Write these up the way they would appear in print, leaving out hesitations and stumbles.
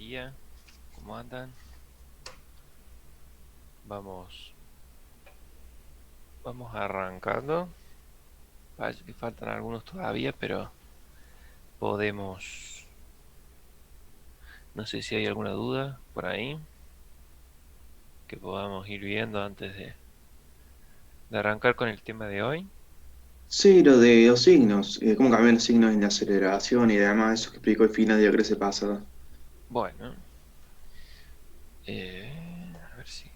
día. ¿Cómo andan? Vamos, vamos arrancando. Parece que faltan algunos todavía, pero podemos. No sé si hay alguna duda por ahí que podamos ir viendo antes de arrancar con el tema de hoy. Sí, lo de los signos, cómo cambian los signos en la aceleración y demás, eso que explicó el final de la clase pasada. Bueno, a ver si.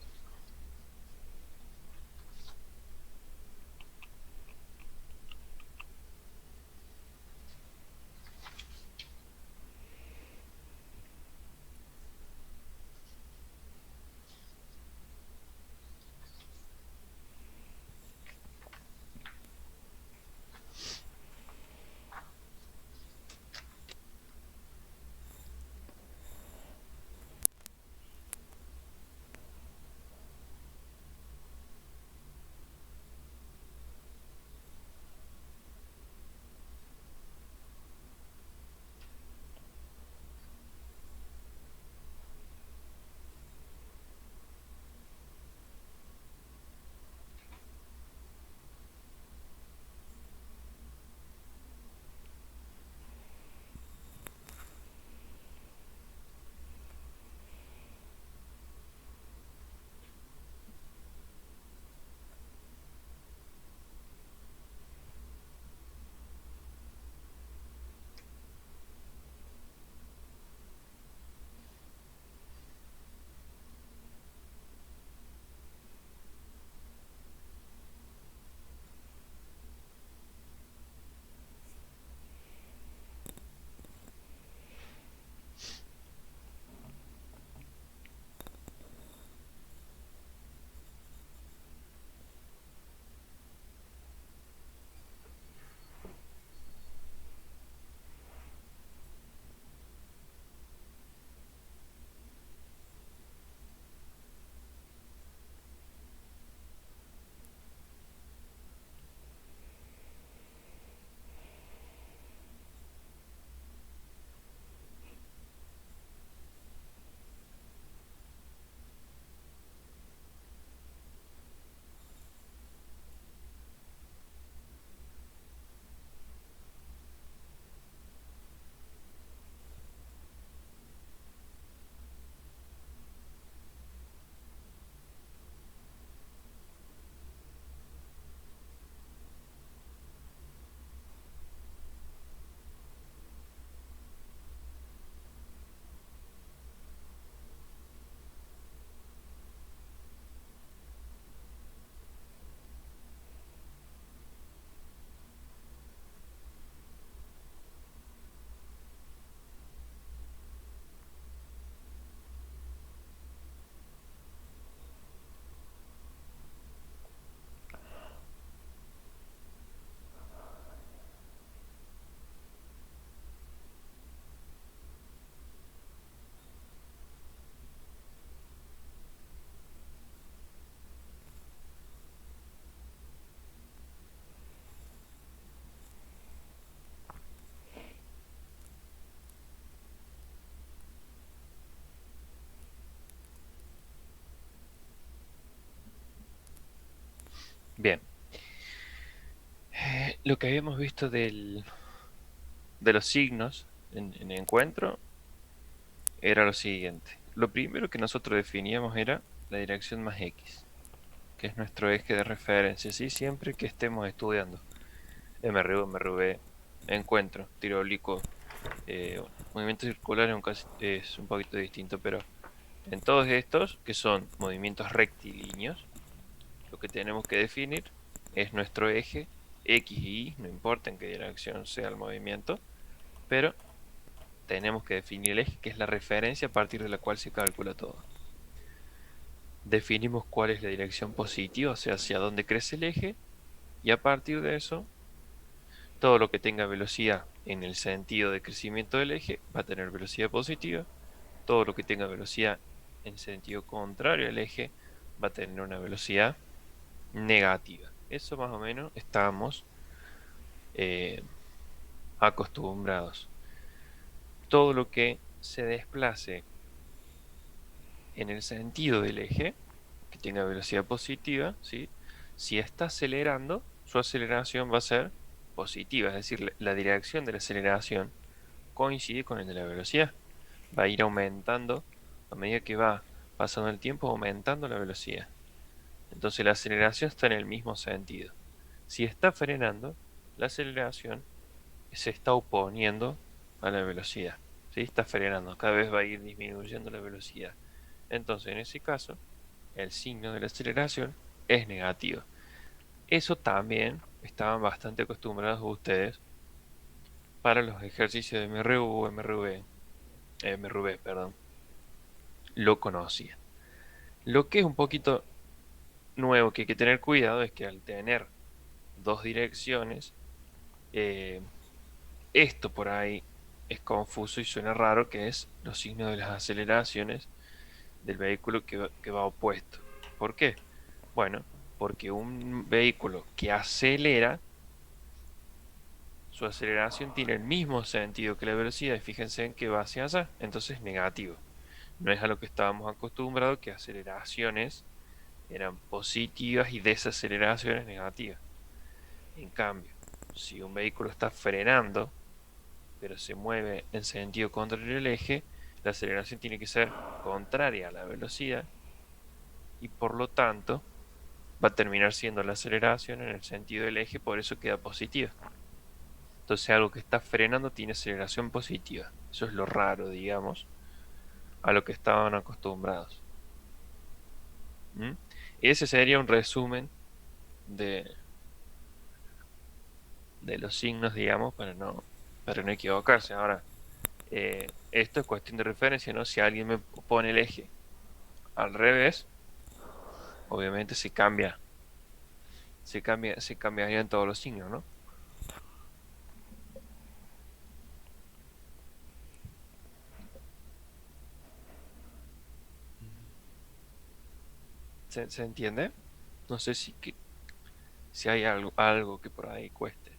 Bien. Lo que habíamos visto de los signos en encuentro era lo siguiente. Lo primero que nosotros definíamos era la dirección más X, que es nuestro eje de referencia, ¿sí? Siempre que estemos estudiando MRU, MRV, encuentro, tiro oblicuo, movimiento circular es un poquito distinto, pero en todos estos, que son movimientos rectilíneos, lo que tenemos que definir es nuestro eje X y Y, no importa en qué dirección sea el movimiento, pero tenemos que definir el eje, que es la referencia a partir de la cual se calcula todo. Definimos cuál es la dirección positiva, o sea, hacia dónde crece el eje, y a partir de eso, todo lo que tenga velocidad en el sentido de crecimiento del eje va a tener velocidad positiva. Todo lo que tenga velocidad en sentido contrario al eje va a tener una velocidad negativa. Eso más o menos estamos eh, acostumbrados. Todo lo que se desplace en el sentido del eje, que tenga velocidad positiva, ¿sí? Si está acelerando, su aceleración va a ser positiva, es decir, la dirección de la aceleración coincide con el de la velocidad. Va a ir aumentando a medida que va pasando el tiempo, aumentando la velocidad. Entonces la aceleración está en el mismo sentido. Si está frenando, la aceleración se está oponiendo a la velocidad. ¿Sí? Está frenando, cada vez va a ir disminuyendo la velocidad. Entonces, en ese caso, el signo de la aceleración es negativo. Eso también estaban bastante acostumbrados ustedes para los ejercicios de MRU, MRV, perdón. Lo conocían. Lo que es un poquito nuevo que hay que tener cuidado es que al tener dos direcciones, eh, esto por ahí es confuso y suena raro, que es los signos de las aceleraciones del vehículo que va opuesto. ¿Por qué? Bueno, porque un vehículo que acelera, su aceleración tiene el mismo sentido que la velocidad, y fíjense en que va hacia allá, entonces es negativo. No es a lo que estábamos acostumbrados, que aceleraciones eran positivas y desaceleraciones negativas. En cambio, si un vehículo está frenando, pero se mueve en sentido contrario al eje, la aceleración tiene que ser contraria a la velocidad y por lo tanto va a terminar siendo la aceleración en el sentido del eje, por eso queda positiva. Entonces algo que está frenando tiene aceleración positiva. Eso es lo raro, digamos, a lo que estaban acostumbrados. ¿Mm? Ese sería un resumen de, de los signos, digamos, para no equivocarse. Ahora, esto es cuestión de referencia, ¿no? Si alguien me pone el eje al revés, obviamente se cambiarían todos los signos, ¿no? Se entiende? No sé si hay algo que por ahí cueste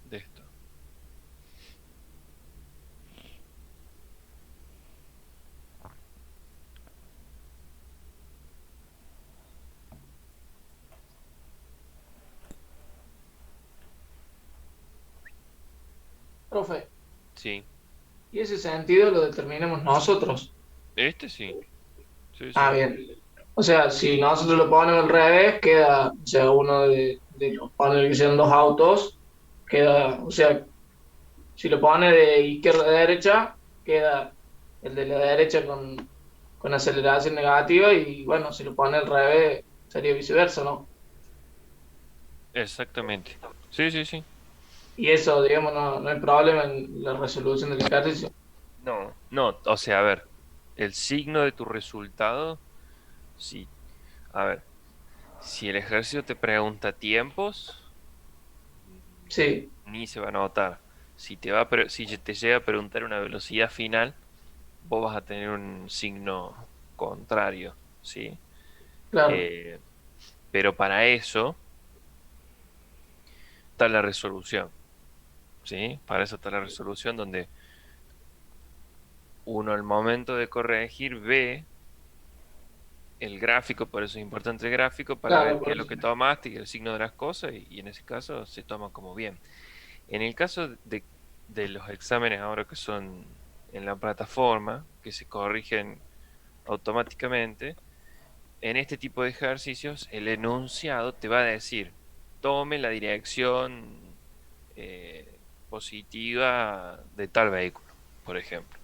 de esto. Profe, Sí, y ese sentido lo determinamos nosotros. este sí, sí, Ah, sí. bien. O sea, si nosotros lo ponemos al revés, queda, o sea, uno de los paneles que sean dos autos, queda, o sea, si lo pone de izquierda a derecha, queda el de la derecha con aceleración negativa y bueno, si lo pone al revés, sería viceversa, ¿no? Exactamente. Sí, sí, sí. Y eso, digamos, no hay problema en la resolución del ejercicio. No, no, o sea, a ver, el signo de tu resultado, sí. A ver, si el ejercicio te pregunta tiempos, Sí, ni se va a notar. Si te llega a preguntar una velocidad final, vos vas a tener un signo contrario, ¿sí? claro, Eh, pero para eso está la resolución, ¿sí? Para eso está la resolución donde uno al momento de corregir ve el gráfico, por eso es importante el gráfico, para ver claro, qué por es lo eso. que tomaste y el signo de las cosas, y en ese caso se toma como bien. En el caso de los exámenes ahora que son en la plataforma, que se corrigen automáticamente, en este tipo de ejercicios el enunciado te va a decir, tome la dirección positiva de tal vehículo, por ejemplo.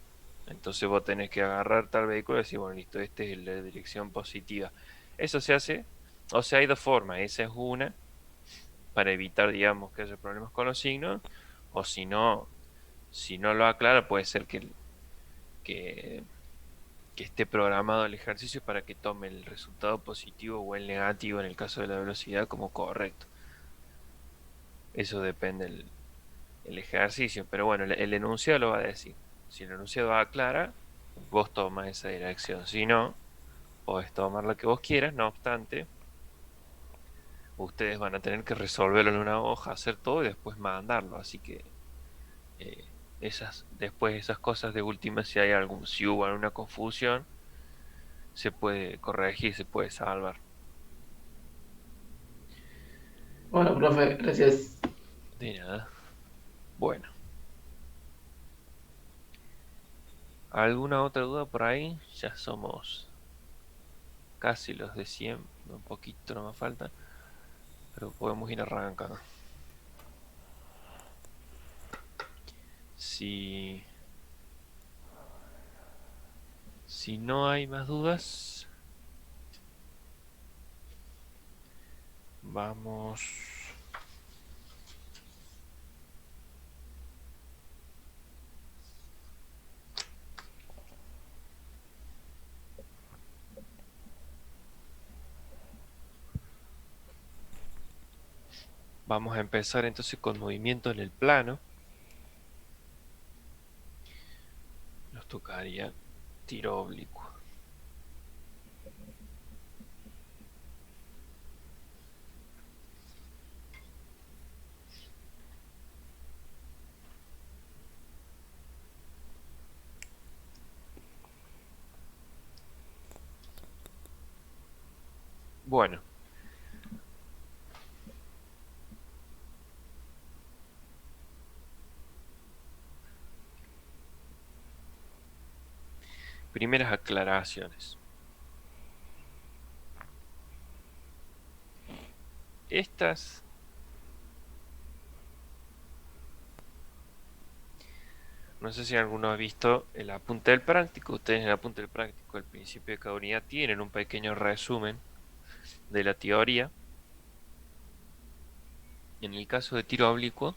Entonces vos tenés que agarrar tal vehículo y decir, bueno, listo, este es la dirección positiva. Eso se hace, o sea, hay dos formas. Esa es una, para evitar, digamos, que haya problemas con los signos, o si no lo aclara, puede ser que, que esté programado el ejercicio para que tome el resultado positivo o el negativo en el caso de la velocidad como correcto. Eso depende el ejercicio, pero bueno, el enunciado lo va a decir. Si el enunciado aclara, vos tomas esa dirección. Si no, podés tomar la que vos quieras, no obstante, ustedes van a tener que resolverlo en una hoja, hacer todo y después mandarlo. Así que después esas cosas de última, si hubo alguna confusión, se puede corregir, se puede salvar. Bueno, profe, gracias. De nada. Bueno, ¿alguna otra duda por ahí? Ya somos casi los de 100, un poquito no más falta, pero podemos ir arrancando. Si, si no hay más dudas, vamos. Vamos a empezar entonces con movimiento en el plano. Nos tocaría tiro oblicuo. Bueno, primeras aclaraciones. Estas no sé si alguno ha visto el apunte del práctico. Ustedes en el apunte del práctico, al principio de cada unidad, tienen un pequeño resumen de la teoría. En el caso de tiro oblicuo,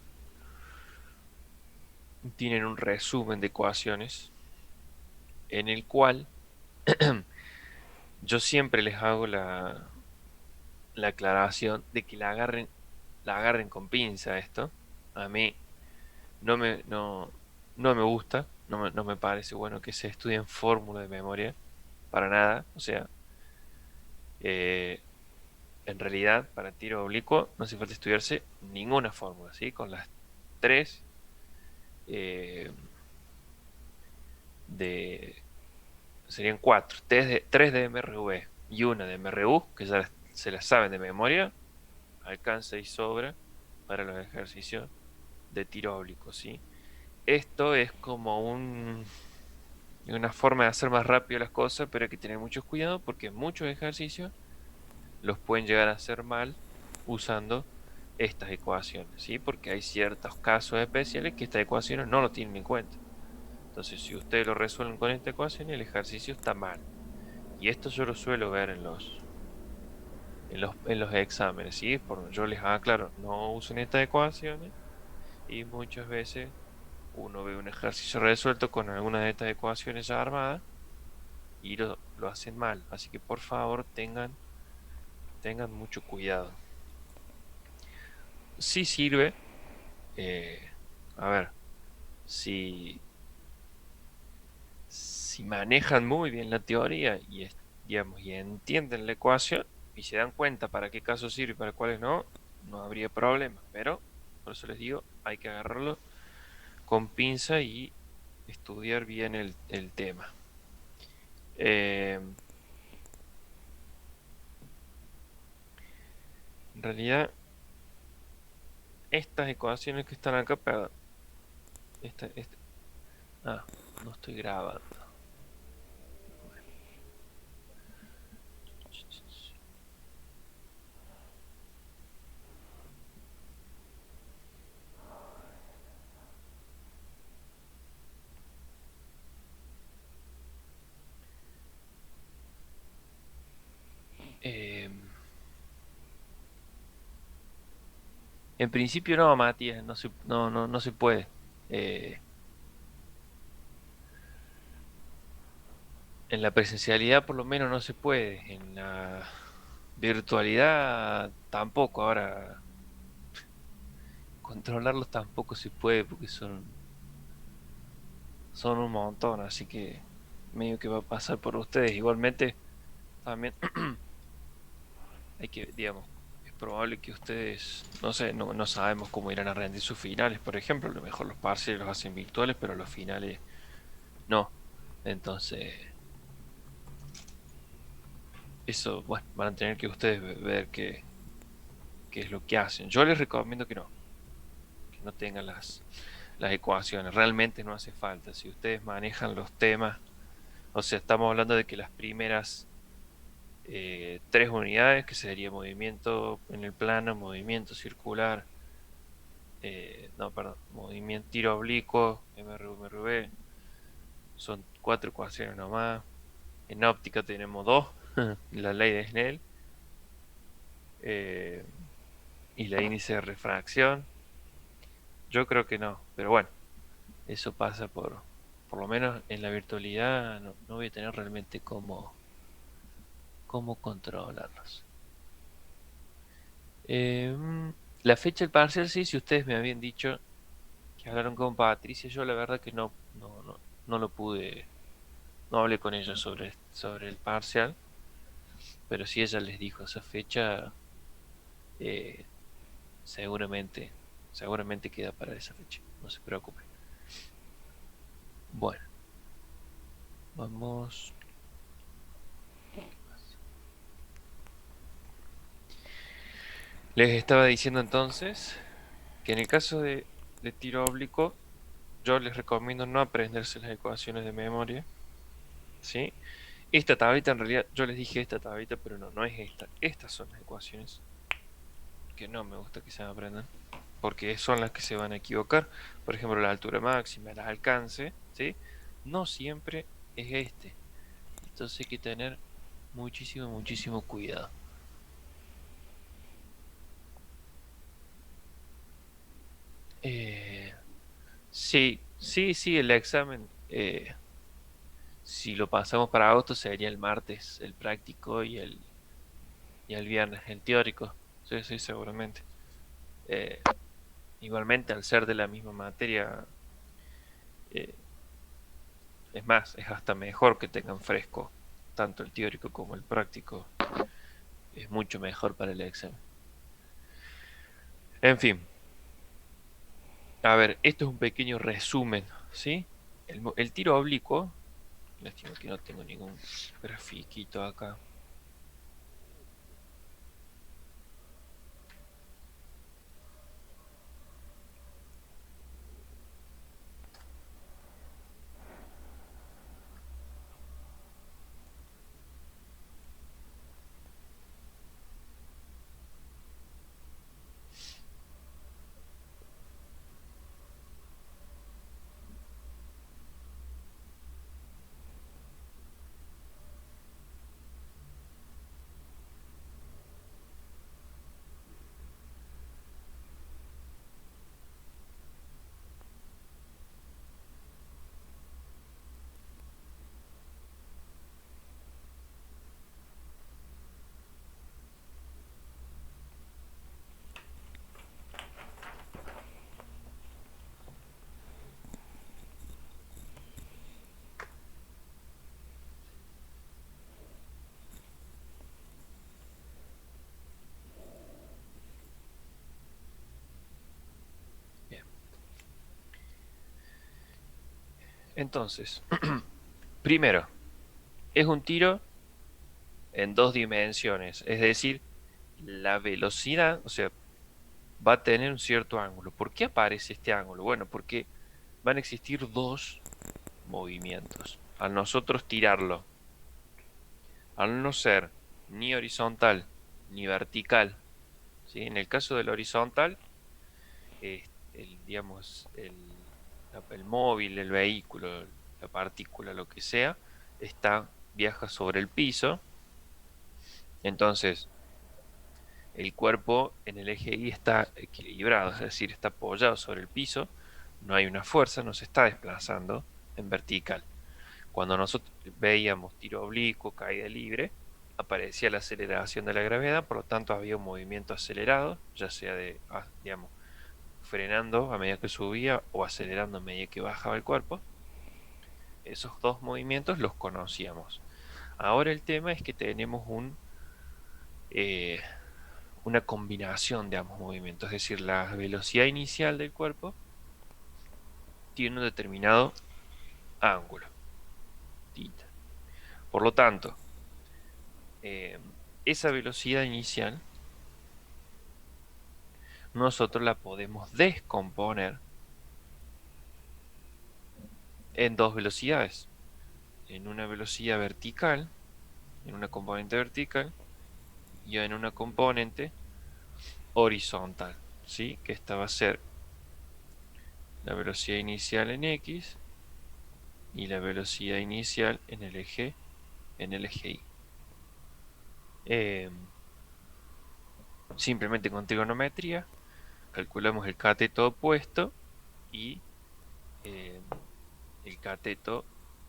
tienen un resumen de ecuaciones en el cual yo siempre les hago la aclaración de que la agarren con pinza esto. A mí no me gusta, no me parece bueno que se estudien fórmulas de memoria, para nada. O sea, eh, en realidad, para tiro oblicuo no hace falta estudiarse ninguna fórmula, ¿sí? Con las tres eh, de... serían cuatro, tres de MRV y una de MRU, que ya se las saben de memoria, alcanza y sobra para los ejercicios de tiro oblicuo, ¿sí? Esto es como una forma de hacer más rápido las cosas, pero hay que tener mucho cuidado porque muchos ejercicios los pueden llegar a hacer mal usando estas ecuaciones, ¿sí? Porque hay ciertos casos especiales que estas ecuaciones no lo tienen en cuenta. Entonces, si ustedes lo resuelven con esta ecuación, el ejercicio está mal. Y esto yo lo suelo ver en los exámenes, ¿sí? Yo les aclaro, no usen estas ecuaciones y muchas veces uno ve un ejercicio resuelto con alguna de estas ecuaciones ya armadas y lo hacen mal. Así que por favor tengan mucho cuidado. Sí sirve, eh, a ver, si, si manejan muy bien la teoría digamos, y entienden la ecuación y se dan cuenta para qué casos sirve y para cuáles no, no habría problema. Pero, por eso les digo, hay que agarrarlo con pinza y estudiar bien el tema. En realidad, estas ecuaciones que están acá, perdón, esta, no estoy grabando. Eh, en principio no, Matías, no se puede. Eh, en la presencialidad por lo menos no se puede. En la virtualidad tampoco. Ahora, controlarlos tampoco se puede porque son un montón. Así que medio que va a pasar por ustedes. Igualmente, también hay que, digamos, es probable que ustedes, no sé, no sabemos cómo irán a rendir sus finales, por ejemplo. A lo mejor los parciales los hacen virtuales, pero los finales no. Entonces, eso, bueno, van a tener que ustedes ver qué es lo que hacen. Yo les recomiendo que no tengan las ecuaciones. Realmente no hace falta. Si ustedes manejan los temas, o sea, estamos hablando de que las primeras tres unidades, que sería movimiento en el plano, movimiento circular, no, perdón, movimiento tiro oblicuo, MRU, MRV, son cuatro ecuaciones nomás. En óptica tenemos dos, la ley de Snell eh, y la índice de refracción. Yo creo que no, pero bueno, eso pasa por lo menos en la virtualidad no voy a tener realmente cómo controlarlos. La fecha del parcial, sí, si ustedes me habían dicho que hablaron con Patricia, yo la verdad que no lo pude, no hablé con ella sobre el parcial, pero si ella les dijo esa fecha, eh, seguramente, seguramente queda para esa fecha, no se preocupe. Bueno, vamos. Les estaba diciendo entonces que en el caso de tiro oblicuo, yo les recomiendo no aprenderse las ecuaciones de memoria, ¿sí? Esta tablita en realidad, yo les dije esta tablita, pero no es esta. Estas son las ecuaciones que no me gusta que se aprendan, porque son las que se van a equivocar. Por ejemplo, la altura máxima, el alcance, ¿sí? No siempre es este. Entonces hay que tener muchísimo cuidado. Eh, sí, el examen, si lo pasamos para agosto, sería el martes el práctico y el viernes el teórico. Sí, seguramente. Eh, Igualmente, al ser de la misma materia, eh, es más, es hasta mejor que tengan fresco tanto el teórico como el práctico. Es mucho mejor para el examen. En fin, a ver, esto es un pequeño resumen, ¿sí? El tiro oblicuo, lástima que no tengo ningún grafiquito acá. Bien. Entonces, primero, es un tiro en dos dimensiones, es decir, la velocidad, o sea, va a tener un cierto ángulo. ¿Por qué aparece este ángulo? Bueno, porque van a existir dos movimientos. Al nosotros tirarlo, al no ser ni horizontal ni vertical, ¿sí? En el caso del horizontal, digamos, el móvil, el vehículo, la partícula, lo que sea, viaja sobre el piso. Entonces, el cuerpo en el eje Y está equilibrado, es decir, está apoyado sobre el piso, no hay una fuerza, no se está desplazando en vertical. Cuando nosotros veíamos tiro oblicuo, caída libre, aparecía la aceleración de la gravedad, por lo tanto había un movimiento acelerado, ya sea digamos, frenando a medida que subía o acelerando a medida que bajaba el cuerpo. Esos dos movimientos los conocíamos. Ahora el tema es que tenemos eh, una combinación de ambos movimientos, es decir, la velocidad inicial del cuerpo tiene un determinado ángulo, θ. Por lo tanto, eh, esa velocidad inicial nosotros la podemos descomponer en dos velocidades. En una velocidad vertical, en una componente vertical y en una componente horizontal, ¿sí? Que esta va a ser la velocidad inicial en X y la velocidad inicial en el eje Y. Eh, Simplemente con trigonometría calculamos el cateto opuesto y eh, el cateto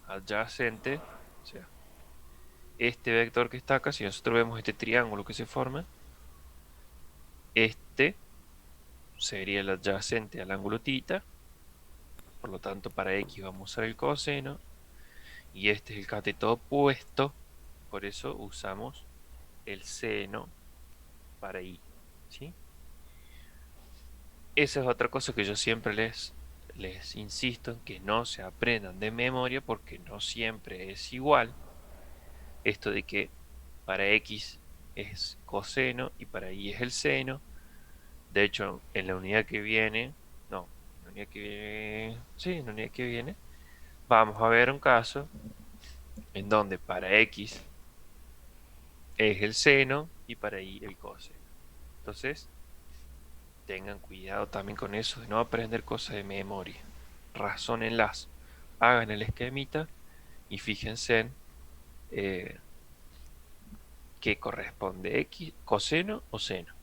adyacente, o sea, este vector que está acá, si nosotros vemos este triángulo que se forma, este sería el adyacente al ángulo θ, por lo tanto para X vamos a usar el coseno, y este es el cateto opuesto, por eso usamos el seno para Y, ¿sí? Esa es otra cosa que yo siempre les insisto, en que no se aprendan de memoria porque no siempre es igual. Esto de que para X es coseno y para Y es el seno. De hecho, en la unidad que viene, no, en la unidad que viene, sí, en la unidad que viene, vamos a ver un caso en donde para X es el seno y para Y el coseno. Entonces, tengan cuidado también con eso de no aprender cosas de memoria. Razónenlas, hagan el esquemita y fíjense en qué corresponde, X, coseno o seno.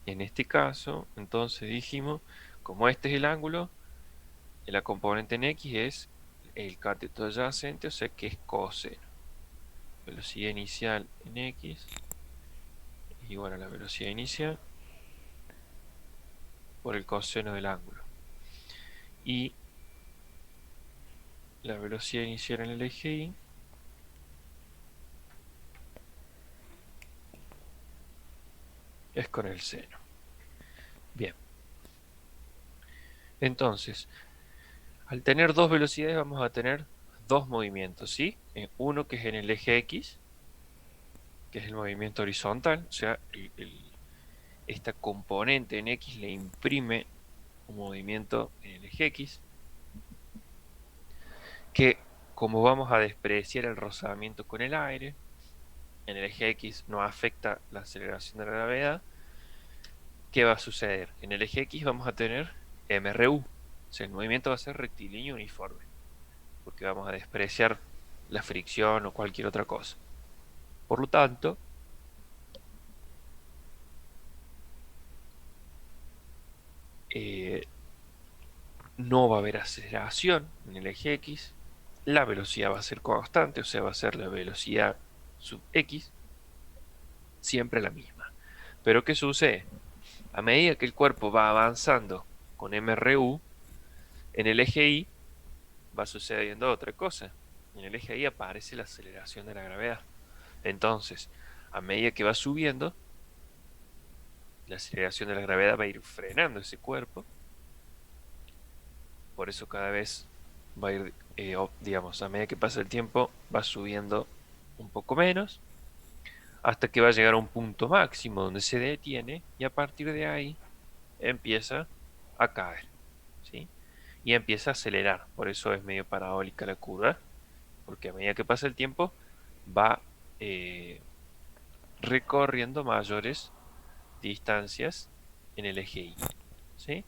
En este caso, entonces dijimos, como este es el ángulo, la componente en X es el cateto adyacente, o sea que es coseno. Velocidad inicial en X es igual a la velocidad inicial por el coseno del ángulo. Y la velocidad inicial en el eje Y es con el seno. Bien. Entonces, al tener dos velocidades vamos a tener dos movimientos, ¿sí? Uno que es en el eje X, que es el movimiento horizontal, o sea, esta componente en X le imprime un movimiento en el eje X, que como vamos a despreciar el rozamiento con el aire, en el eje X no afecta la aceleración de la gravedad, ¿qué va a suceder? En el eje X vamos a tener MRU, o sea, el movimiento va a ser rectilíneo uniforme, porque vamos a despreciar la fricción o cualquier otra cosa. Por lo tanto, eh, no va a haber aceleración en el eje X, la velocidad va a ser constante, o sea, va a ser la velocidad sub X, siempre la misma. Pero ¿qué sucede? A medida que el cuerpo va avanzando con MRU, en el eje Y va sucediendo otra cosa. En el eje Y aparece la aceleración de la gravedad. Entonces, a medida que va subiendo, la aceleración de la gravedad va a ir frenando ese cuerpo. Por eso cada vez va a ir, digamos, a medida que pasa el tiempo, va subiendo un poco menos, hasta que va a llegar a un punto máximo donde se detiene y a partir de ahí empieza a caer, ¿sí? Y empieza a acelerar. Por eso es medio parabólica la curva, porque a medida que pasa el tiempo va eh, recorriendo mayores distancias en el eje Y, ¿sí?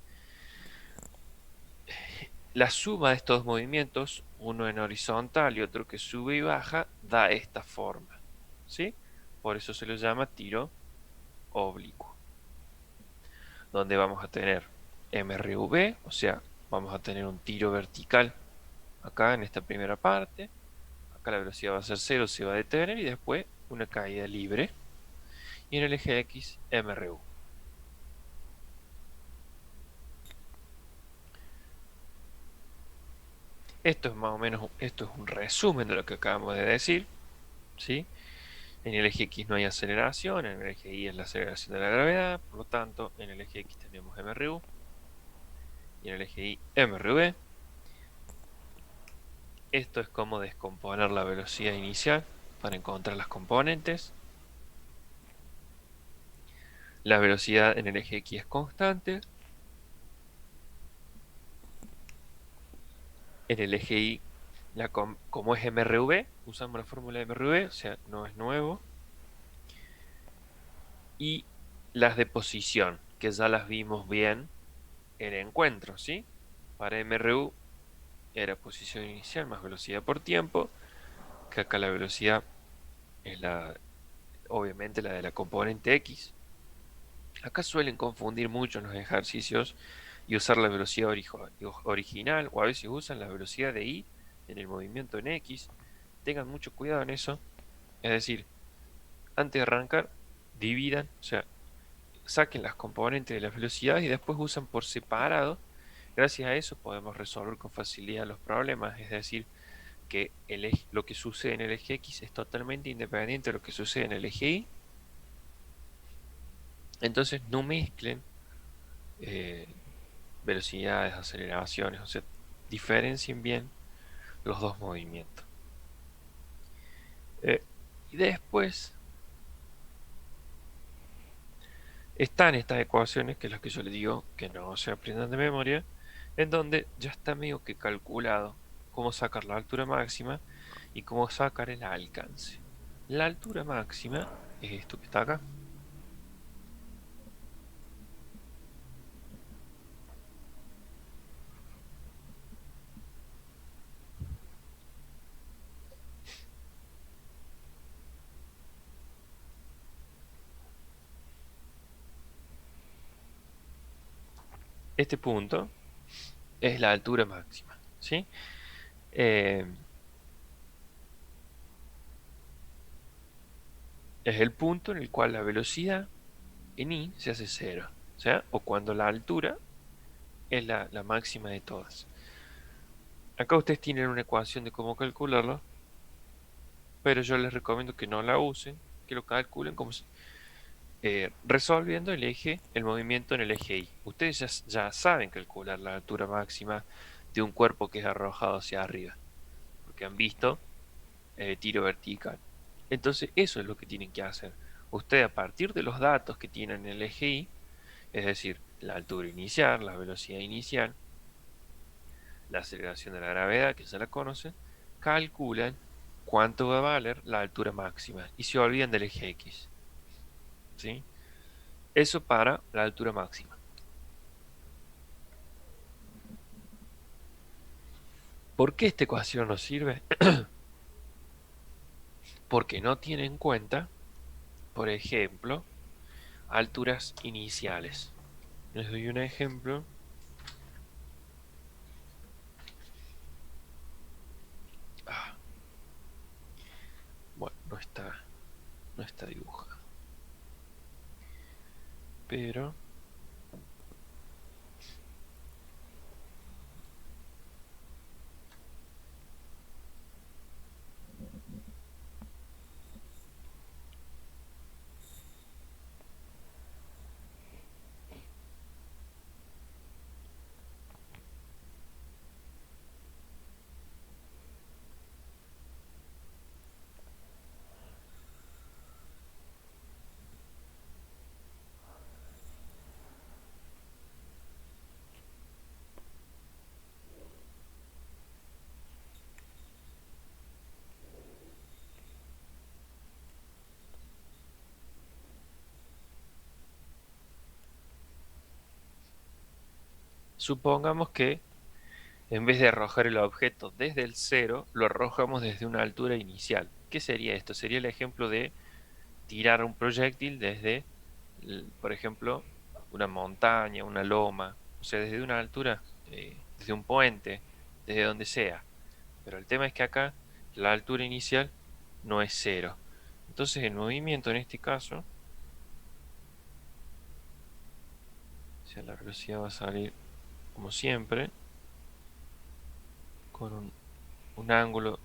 La suma de estos movimientos, uno en horizontal y otro que sube y baja, da esta forma, ¿sí? Por eso se lo llama tiro oblicuo, donde vamos a tener MRV, o sea, vamos a tener un tiro vertical acá en esta primera parte, acá la velocidad va a ser cero, se va a detener y después una caída libre, y en el eje X, MRU. Esto es más o menos, esto es un resumen de lo que acabamos de decir, ¿sí? En el eje X no hay aceleración, en el eje Y es la aceleración de la gravedad, por lo tanto, en el eje X tenemos MRU y en el eje Y MRV. Esto es como descomponer la velocidad inicial. para encontrar las componentes. La velocidad en el eje X es constante. En el eje Y, como es MRV, usamos la fórmula de MRV, o sea, no es nuevo. Y las de posición, que ya las vimos bien en encuentro, ¿sí? Para MRU era posición inicial más velocidad por tiempo, que acá la velocidad es obviamente la de la componente X. Acá suelen confundir mucho en los ejercicios y usar la velocidad original, o a veces usan la velocidad de Y en el movimiento en X. Tengan mucho cuidado en eso. Es decir, antes de arrancar, dividan, o sea, saquen las componentes de las velocidades y después usan por separado. Gracias a eso podemos resolver con facilidad los problemas. Es decir, que lo que sucede en el eje X es totalmente independiente de lo que sucede en el eje Y. Entonces no mezclen eh, velocidades, aceleraciones, o sea, diferencien bien los dos movimientos. Y después están estas ecuaciones, que es las que yo les digo que no se aprendan de memoria, en donde ya está medio que calculado cómo sacar la altura máxima y cómo sacar el alcance. La altura máxima es esto que está acá. Este punto es la altura máxima, ¿sí? Eh, es el punto en el cual la velocidad en y se hace cero, o sea, o cuando la altura es la máxima de todas. Acá ustedes tienen una ecuación de cómo calcularlo, pero yo les recomiendo que no la usen, que lo calculen como resolviendo el movimiento en el eje Y. Ustedes ya saben calcular la altura máxima de un cuerpo que es arrojado hacia arriba, porque han visto el tiro vertical. Entonces, eso es lo que tienen que hacer. Ustedes, a partir de los datos que tienen en el eje Y, es decir, la altura inicial, la velocidad inicial, la aceleración de la gravedad, que ya la conocen, calculan cuánto va a valer la altura máxima y se olvidan del eje X. ¿Sí? Eso para la altura máxima. ¿Por qué esta ecuación nos sirve? Porque no tiene en cuenta, por ejemplo, alturas iniciales. Les doy un ejemplo. Ah, bueno, no está dibujado. Pero supongamos que en vez de arrojar el objeto desde el cero, lo arrojamos desde una altura inicial. ¿Qué sería esto? Sería el ejemplo de tirar un proyectil desde, por ejemplo, una montaña, una loma, o sea, desde una altura, desde un puente, desde donde sea. Pero el tema es que acá la altura inicial no es cero. Entonces el movimiento en este caso, o sea, la velocidad va a salir como siempre, con un ángulo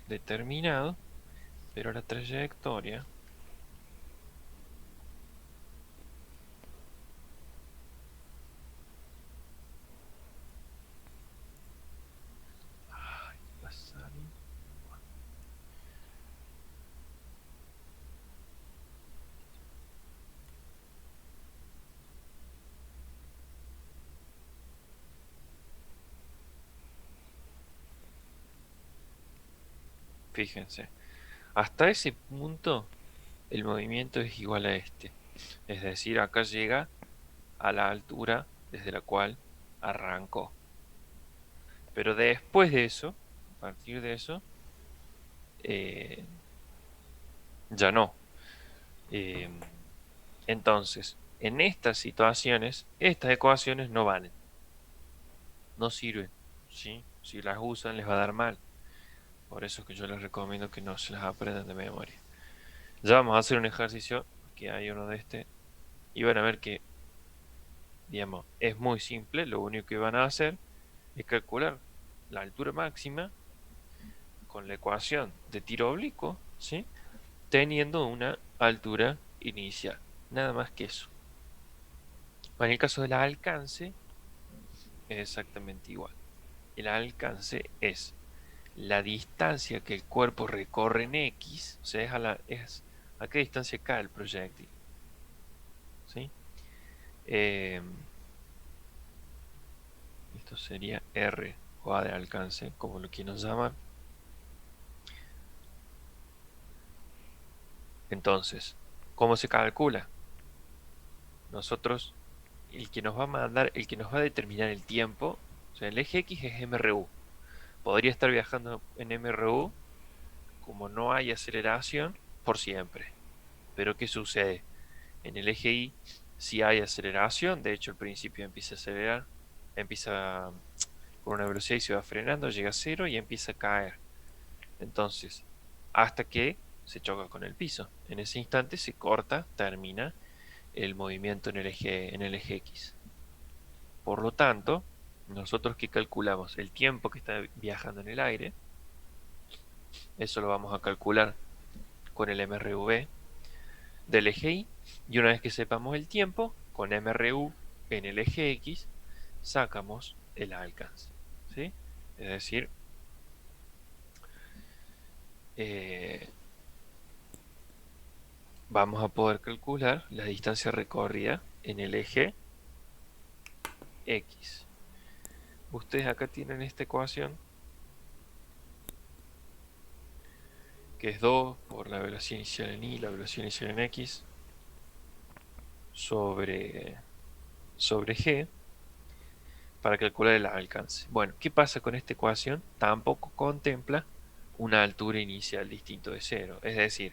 determinado, pero la trayectoria va a salir Fíjense. Hasta ese punto el movimiento es igual a este. Es decir, acá llega a la altura desde la cual arrancó. Pero después de eso, a partir de eso, eh, ya no. Eh, entonces, en estas situaciones, estas ecuaciones no valen, no sirven, ¿sí? Si las usan les va a dar mal. Por eso es que yo les recomiendo que no se las aprendan de memoria. Ya vamos a hacer un ejercicio, que hay uno de este, y van a ver que, digamos, es muy simple. Lo único que van a hacer es calcular la altura máxima con la ecuación de tiro oblicuo, ¿sí? Teniendo una altura inicial. Nada más que eso. En el caso del alcance, es exactamente igual. El alcance es la distancia que el cuerpo recorre en X, o sea, es a qué distancia cae el proyectil, ¿sí? Eh, esto sería R o A de alcance, como lo quieran llamar. Entonces, ¿cómo se calcula? Nosotros, el que nos va a mandar, el que nos va a determinar el tiempo, o sea, el eje X es MRU. Podría estar viajando en MRU, como no hay aceleración, por siempre. Pero ¿qué sucede? En el eje Y sí hay aceleración, de hecho al principio empieza a acelerar, empieza con una velocidad y se va frenando, llega a cero y empieza a caer. Entonces, hasta que se choca con el piso. En ese instante se corta, termina el movimiento en el eje X. Por lo tanto, nosotros que calculamos el tiempo que está viajando en el aire, eso lo vamos a calcular con el MRV del eje Y, y una vez que sepamos el tiempo, con MRU en el eje X, sacamos el alcance, ¿sí? Es decir, eh, vamos a poder calcular la distancia recorrida en el eje X. Ustedes acá tienen esta ecuación, que es 2 por la velocidad inicial en Y, la velocidad inicial en X, sobre, sobre G, para calcular el alcance. Bueno, ¿qué pasa con esta ecuación? Tampoco contempla una altura inicial distinto de cero. Es decir,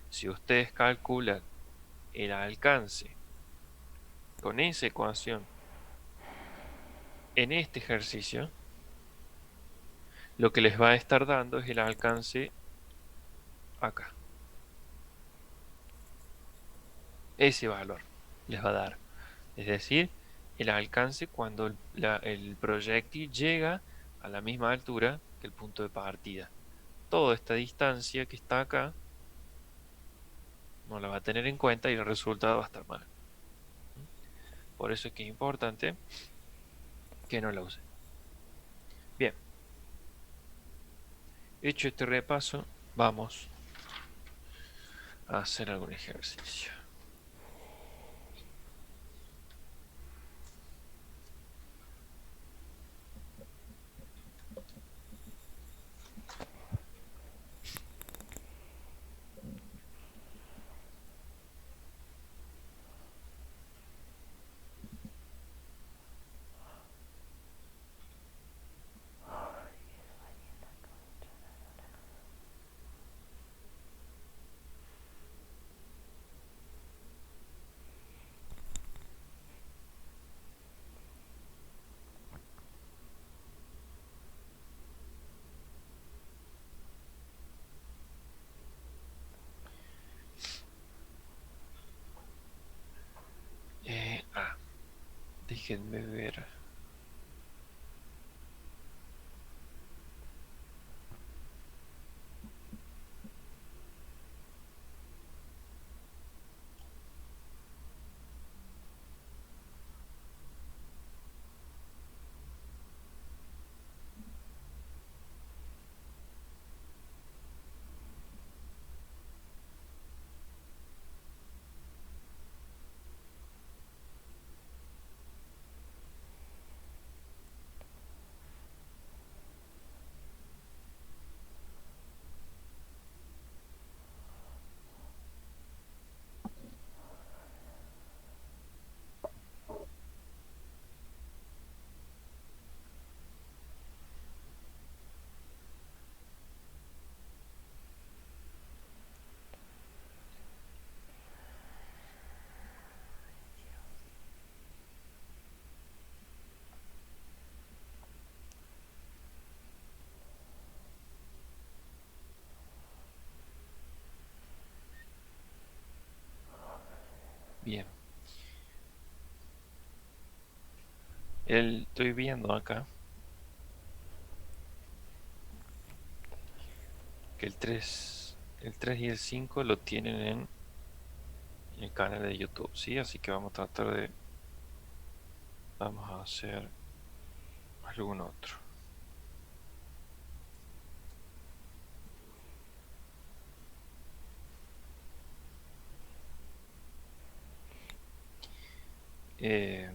si ustedes calculan el alcance con esa ecuación en este ejercicio, lo que les va a estar dando es el alcance acá. Ese valor les va a dar. Es decir, el alcance cuando el proyectil llega a la misma altura que el punto de partida. Toda esta distancia que está acá no la va a tener en cuenta y el resultado va a estar mal. Por eso es que es importante que no la usen. Bien, hecho este repaso, vamos a hacer algún ejercicio. Ah, déjenme ver. Bien. Estoy viendo acá que el tres y el 5 lo tienen en el canal de YouTube, ¿sí? Así que vamos a tratar de... Vamos a hacer algún otro. Eh,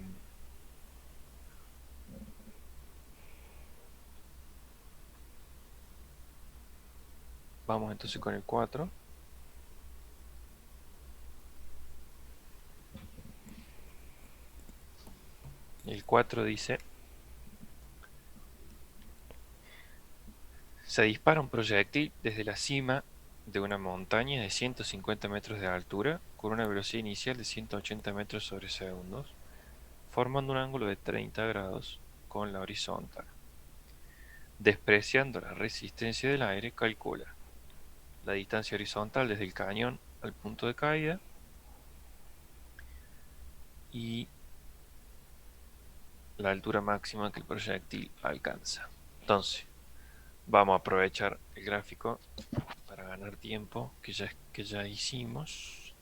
Vamos entonces con el 4. El 4 dice: se dispara un proyectil desde la cima de una montaña de 150 metros de altura con una velocidad inicial de 180 metros sobre segundos, formando un ángulo de 30 grados con la horizontal. Despreciando la resistencia del aire, calcula la distancia horizontal desde el cañón al punto de caída y la altura máxima que el proyectil alcanza. Entonces, vamos a aprovechar el gráfico para ganar tiempo que ya hicimos.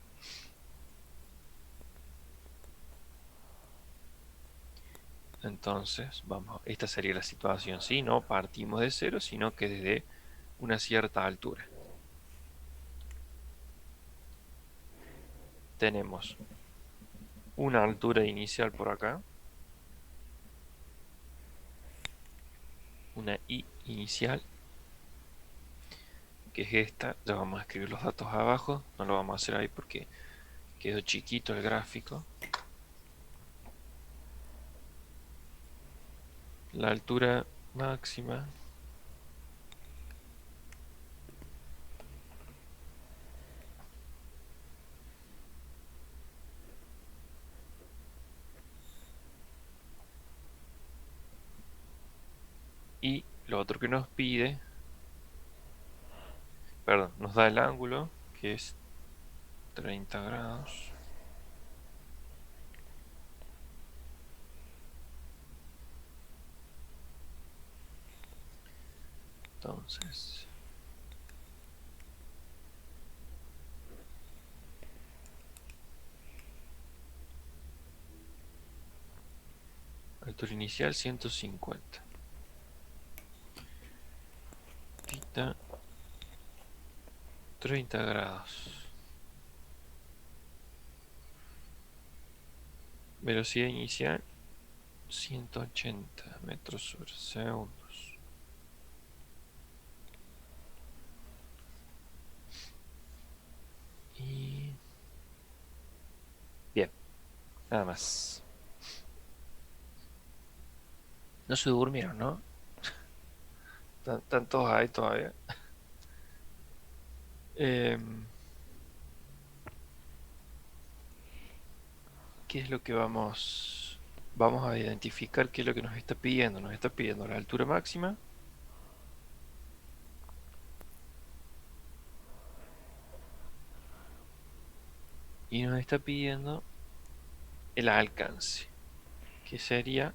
Entonces, esta sería la situación, ¿sí? No partimos de cero, sino que desde una cierta altura. Tenemos una altura inicial por acá, una I inicial, que es esta. Ya vamos a escribir los datos abajo, no lo vamos a hacer ahí porque quedó chiquito el gráfico. La altura máxima y lo otro que nos pide, perdón, nos da el ángulo, que es 30 grados. Entonces, altura inicial 150. Tita 30 grados. Velocidad inicial 180 metros sobre segundos. Y bien, nada más. No se durmieron, ¿no? Están todos ahí todavía. Em, ¿Qué es lo que vamos a identificar? ¿Qué es lo que nos está pidiendo? Nos está pidiendo la altura máxima y nos está pidiendo el alcance, que sería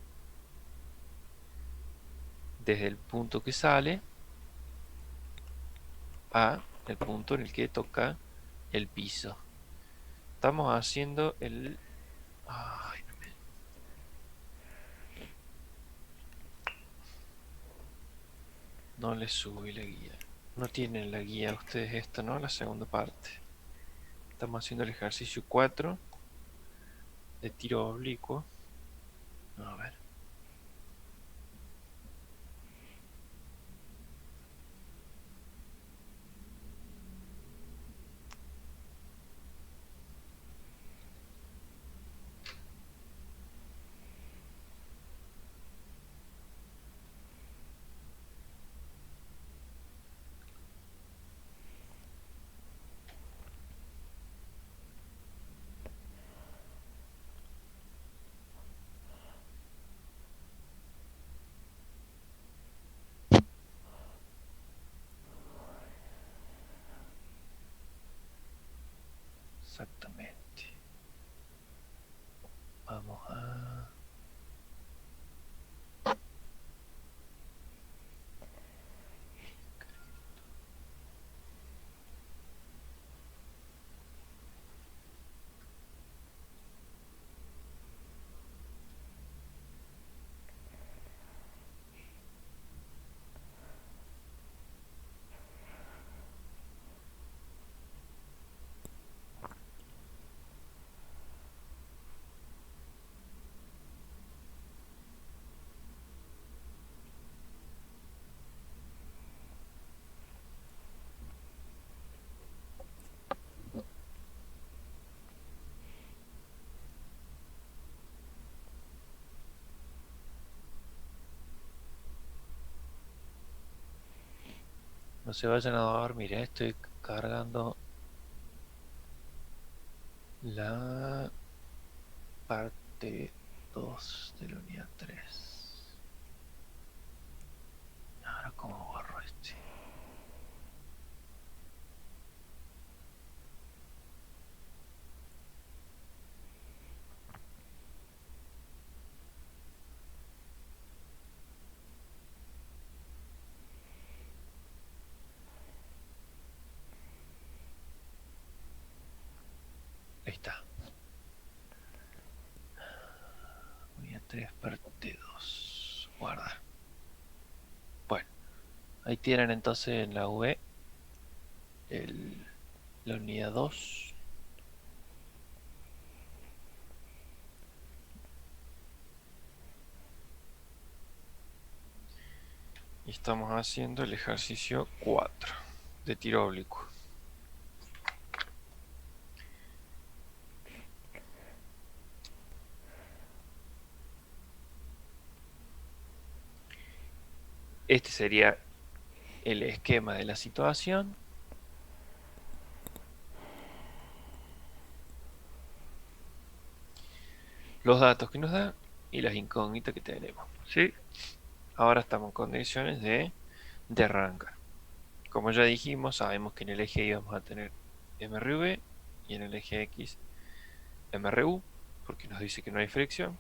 desde el punto que sale a el punto en el que toca el piso. Estamos haciendo el... Ay, no les subí la guía. No tienen la guía ustedes esto, ¿no? La segunda parte. Estamos haciendo el ejercicio 4 de tiro oblicuo. A ver. Exactamente. No se vayan a dormir, estoy cargando la parte 2 de la unidad 3. Ahora, ¿cómo borro este? Ahí está. Unidad 3, parte 2. Guarda. Bueno, ahí tienen entonces en la V la unidad 2. Y estamos haciendo el ejercicio 4 de tiro oblicuo. Este sería el esquema de la situación. Los datos que nos da y las incógnitas que tenemos. ¿Sí? Ahora estamos en condiciones de arrancar. Como ya dijimos, sabemos que en el eje Y vamos a tener MRV y en el eje X MRU, porque nos dice que no hay fricción.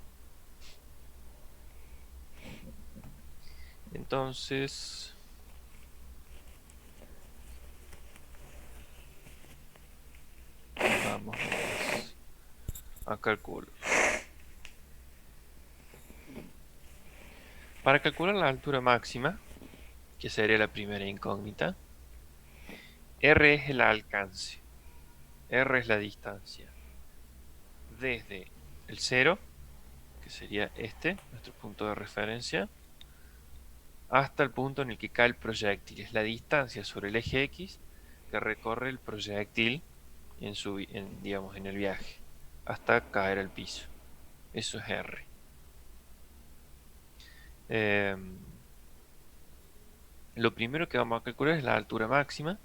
Entonces, vamos a calcular. Para calcular la altura máxima, que sería la primera incógnita, R es el alcance, R es la distancia, desde el 0, que sería este, nuestro punto de referencia, hasta el punto en el que cae el proyectil. Es la distancia sobre el eje X que recorre el proyectil digamos, en el viaje, hasta caer al piso. Eso es R. Lo primero que vamos a calcular es la altura máxima.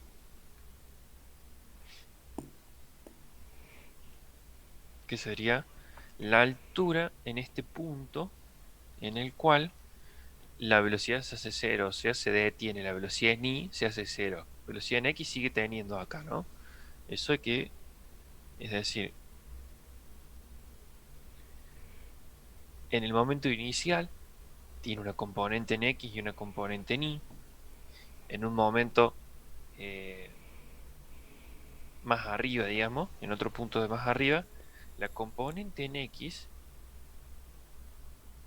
Que sería la altura en este punto en el cual la velocidad se hace 0, o sea, se detiene. La velocidad en y se hace 0. Velocidad en x sigue teniendo acá, ¿no? Eso hay que, es decir, en el momento inicial tiene una componente en x y una componente en y. En un momento más arriba, digamos, en otro punto de más arriba, la componente en x,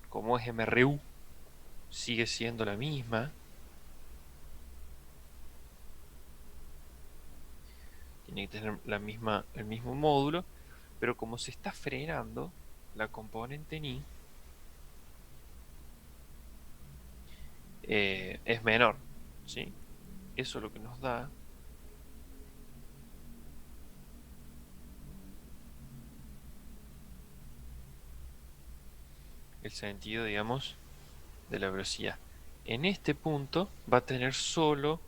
como es MRU, sigue siendo la misma. Tiene que tener el mismo módulo, pero como se está frenando la componente en y, es menor, ¿sí? Eso es lo que nos da el sentido, digamos, de la velocidad. En este punto va a tener solo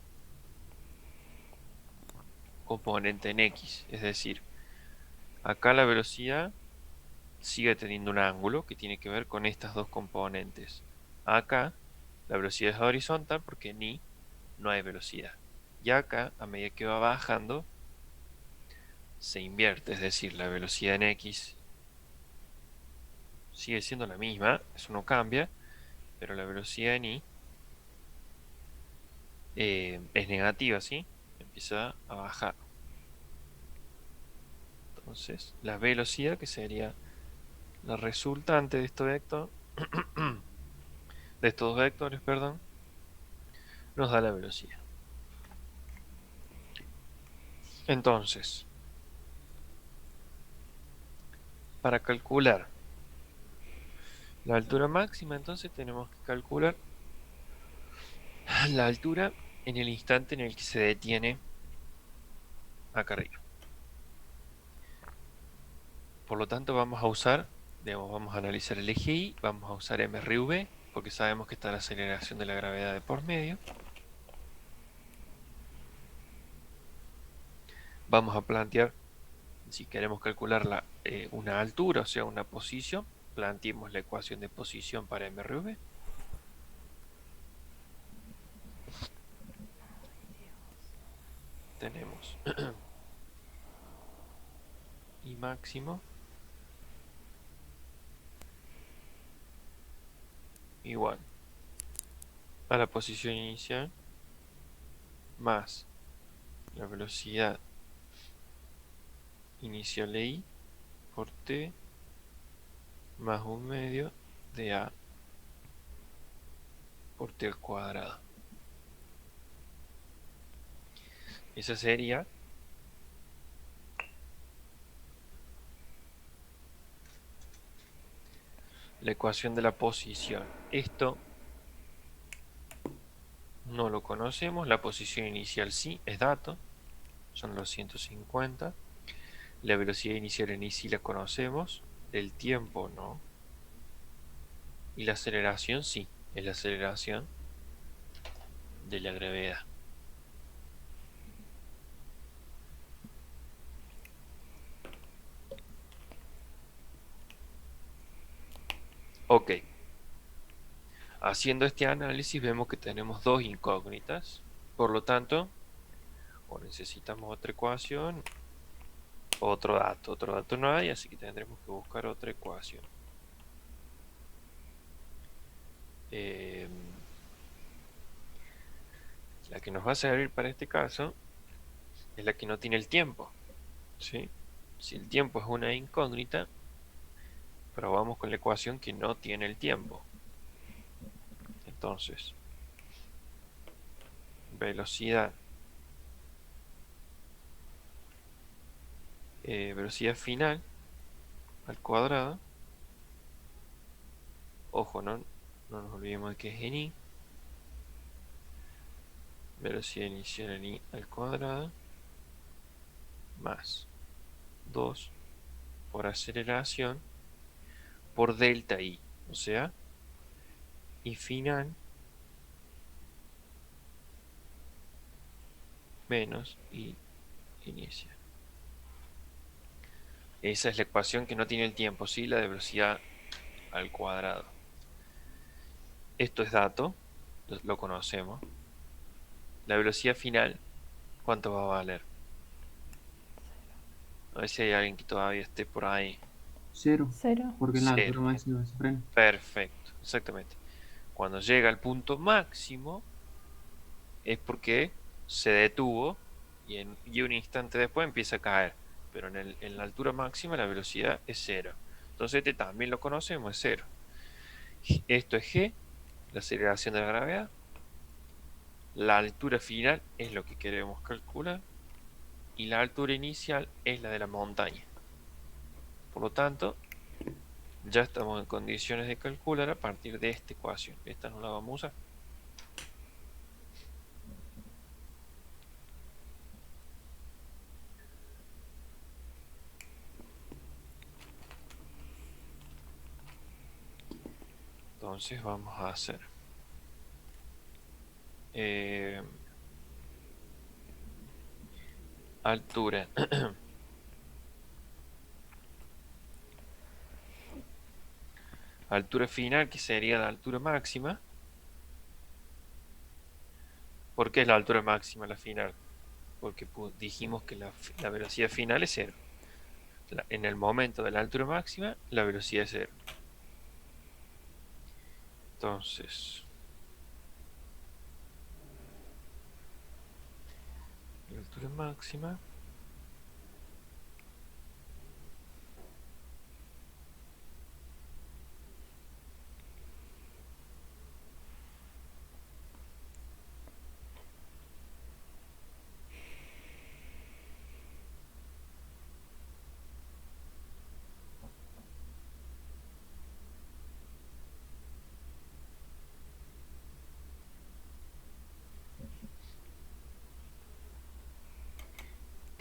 componente en x, es decir, acá la velocidad sigue teniendo un ángulo que tiene que ver con estas dos componentes. Acá la velocidad es horizontal porque en y no hay velocidad. Y acá, a medida que va bajando, se invierte, es decir, la velocidad en x sigue siendo la misma, eso no cambia, pero la velocidad en y es negativa, ¿sí? Empieza a bajar. Entonces, la velocidad, que sería la resultante de estos vectores, de estos dos vectores, perdón, nos da la velocidad. Entonces, para calcular la altura máxima, entonces tenemos que calcular la altura en el instante en el que se detiene acá arriba. Por lo tanto, vamos a usar, digamos, vamos a analizar el eje Y, vamos a usar MRV, porque sabemos que está la aceleración de la gravedad de por medio. vamos a plantear, si queremos calcular una altura, o sea, una posición, planteemos la ecuación de posición para MRV. Tenemos I máximo igual a la posición inicial más la velocidad inicial de I por T más 1/2 de A por T al cuadrado. Esa sería la ecuación de la posición. Esto no lo conocemos, la posición inicial sí, es dato, son los 150. La velocidad inicial en I sí la conocemos, el tiempo no. Y la aceleración sí, es la aceleración de la gravedad. Ok. Haciendo este análisis vemos que tenemos dos incógnitas. Por lo tanto, o necesitamos otra ecuación, otro dato. Otro dato no hay, así que tendremos que buscar otra ecuación. Eh, la que nos va a servir para este caso es la que no tiene el tiempo, ¿sí? Si el tiempo es una incógnita, probamos con la ecuación que no tiene el tiempo. Entonces, velocidad velocidad final al cuadrado. Ojo, no nos olvidemos de que es en I. Velocidad inicial en I al cuadrado más 2 por aceleración por delta I. O sea, I final menos I inicial. Esa es la ecuación que no tiene el tiempo, ¿sí? La de velocidad al cuadrado. Esto es dato, lo conocemos. La velocidad final, ¿cuánto va a valer? A ver si hay alguien que todavía esté por ahí. Cero, Cero. porque en la altura Cero. máxima se frena. Perfecto, exactamente. Cuando llega al punto máximo es porque se detuvo y un instante después empieza a caer. Pero en la altura máxima la velocidad es cero. Entonces este también lo conocemos, es cero. Esto es G, la aceleración de la gravedad. La altura final es lo que queremos calcular. Y la altura inicial es la de la montaña. Por lo tanto, ya estamos en condiciones de calcular a partir de esta ecuación. Esta no la vamos a usar. Entonces vamos a hacer altura altura final, que sería la altura máxima. ¿Por qué es la altura máxima la final? Porque dijimos que la velocidad final es cero. En el momento de la altura máxima, la velocidad es cero. Entonces, la altura máxima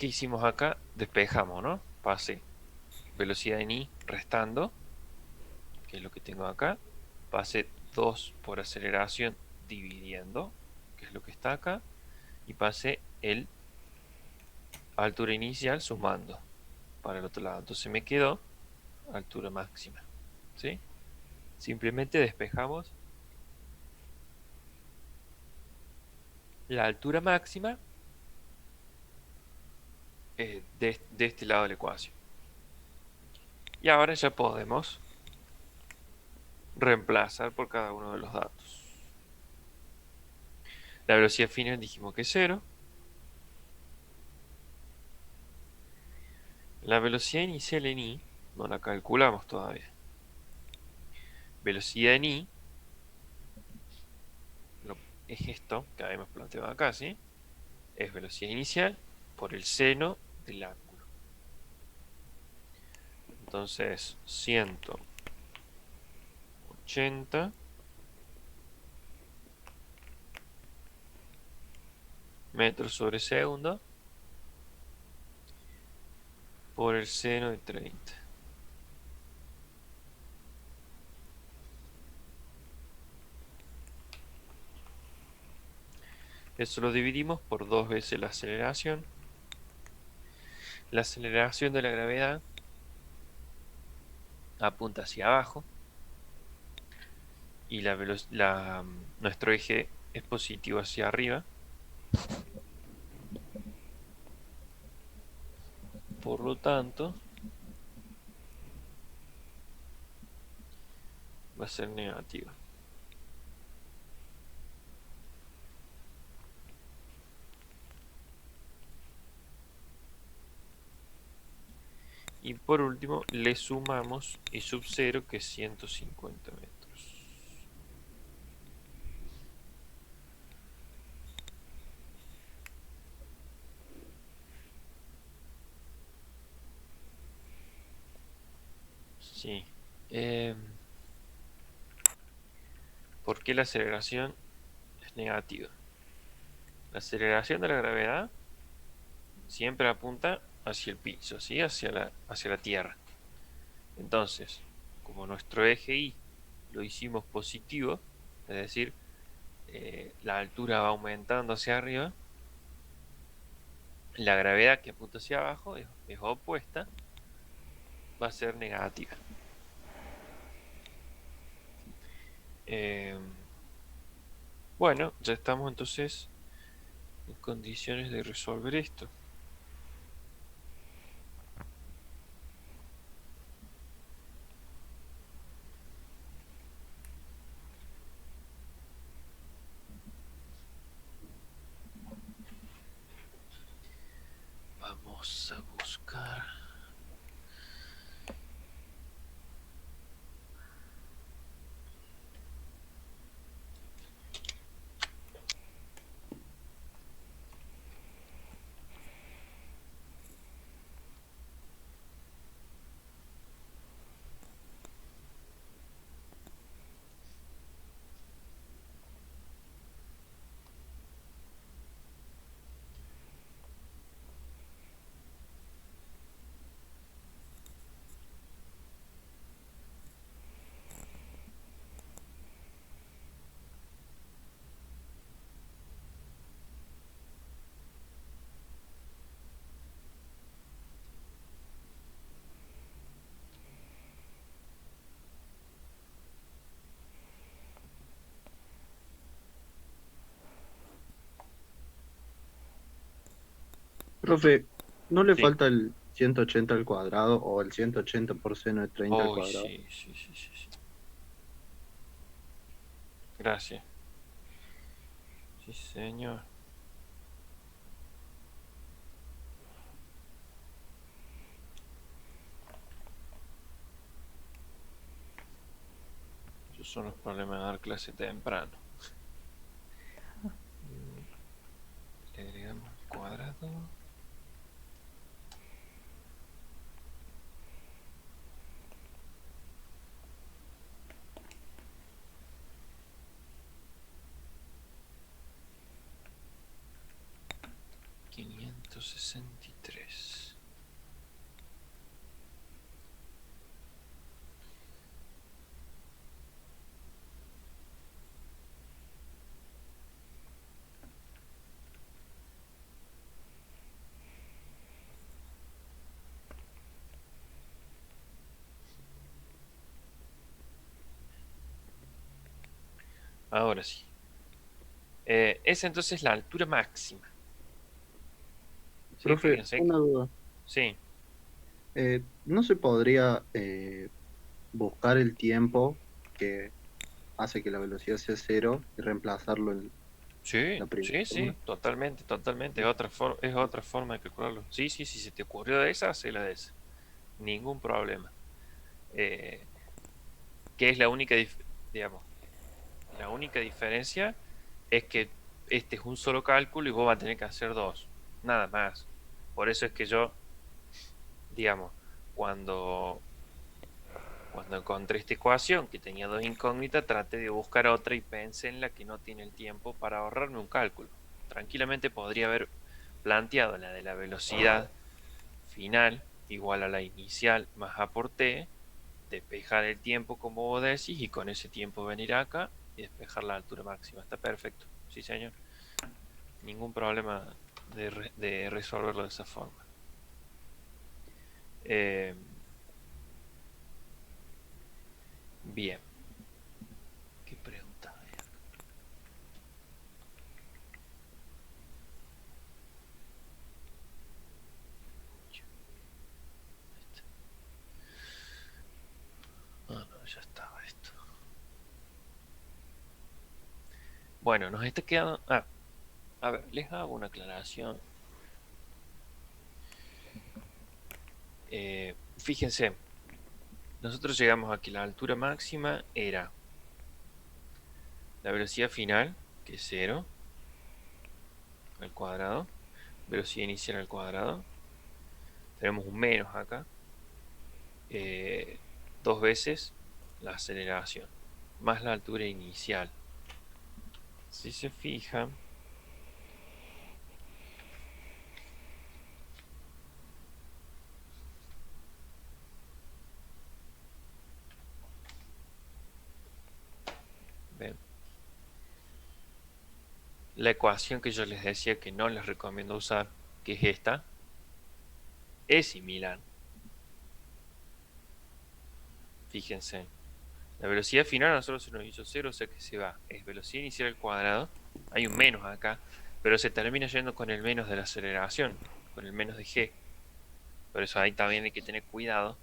¿qué hicimos acá? Despejamos, ¿no? Pase velocidad en I restando, que es lo que tengo acá. Pase 2 por aceleración dividiendo, que es lo que está acá. Y pase el altura inicial sumando para el otro lado. Entonces me quedó altura máxima. ¿Sí? Simplemente despejamos la altura máxima de este lado de la ecuación. Y ahora ya podemos reemplazar por cada uno de los datos. La velocidad final dijimos que es 0. La velocidad inicial en i no la calculamos todavía. Velocidad en i es esto que habíamos planteado acá, ¿sí? Es velocidad inicial por el seno del ángulo. Entonces, 180 metros sobre segundo por el seno de 30. Eso lo dividimos por 2 veces la aceleración. La aceleración de la gravedad apunta hacia abajo y nuestro eje es positivo hacia arriba. Por lo tanto, va a ser negativa. Y por último, le sumamos I sub 0, que es 150 metros. Sí. ¿Por qué la aceleración es negativa? La aceleración de la gravedad siempre apunta hacia el piso, ¿sí? Hacia la Tierra. Entonces, como nuestro eje Y lo hicimos positivo, es decir, la altura va aumentando hacia arriba, la gravedad que apunta hacia abajo es opuesta, va a ser negativa. Bueno, ya estamos entonces en condiciones de resolver esto. Vamos a buscar. Profe, ¿no le Sí. falta el 180 al cuadrado o el 180 por seno de 30 al Oh, cuadrado? sí, sí, sí, sí, sí. Gracias. Sí, señor. Esos son los problemas de dar clase temprano. Le agregamos el cuadrado. $563. Ahora sí. Esa entonces es la altura máxima. ¿Sí? Profe, Fíjense. una duda. Sí. ¿No se podría buscar el tiempo que hace que la velocidad sea cero y reemplazarlo en Sí, la primera sí, fórmula? sí, totalmente, totalmente. Es otra forma de calcularlo. Sí, sí, sí, si te ocurrió de esa, hacela de esa. Ningún problema. Eh, ¿Qué es la única, digamos, la única diferencia es que este es un solo cálculo y vos vas a tener que hacer dos, nada más. Por eso es que yo, digamos, cuando, cuando encontré esta ecuación que tenía dos incógnitas, traté de buscar otra y pensé en la que no tiene el tiempo para ahorrarme un cálculo. Tranquilamente podría haber planteado la de la velocidad final igual a la inicial más aporte, despejar el tiempo como vos decís y con ese tiempo venir acá y despejar la altura máxima. Está perfecto. Sí, señor. Ningún problema de resolverlo de esa forma. Eh, bien. ¿Qué pregunta hay acá? Este. Ah, no, ya estaba esto. Bueno, nos está quedando... Ah, a ver, les hago una aclaración. Fíjense, nosotros llegamos a que la altura máxima era la velocidad final, que es cero al cuadrado, velocidad inicial al cuadrado. Tenemos un menos acá. eh, Dos veces la aceleración, más la altura inicial. Si se fijan, ven, la ecuación que yo les decía que no les recomiendo usar, que es esta, es similar. Fíjense, la velocidad final a nosotros se nos hizo cero, o sea que se va. Es velocidad inicial al cuadrado, hay un menos acá, pero se termina yendo con el menos de la aceleración, con el menos de g. Por eso ahí también hay que tener cuidado.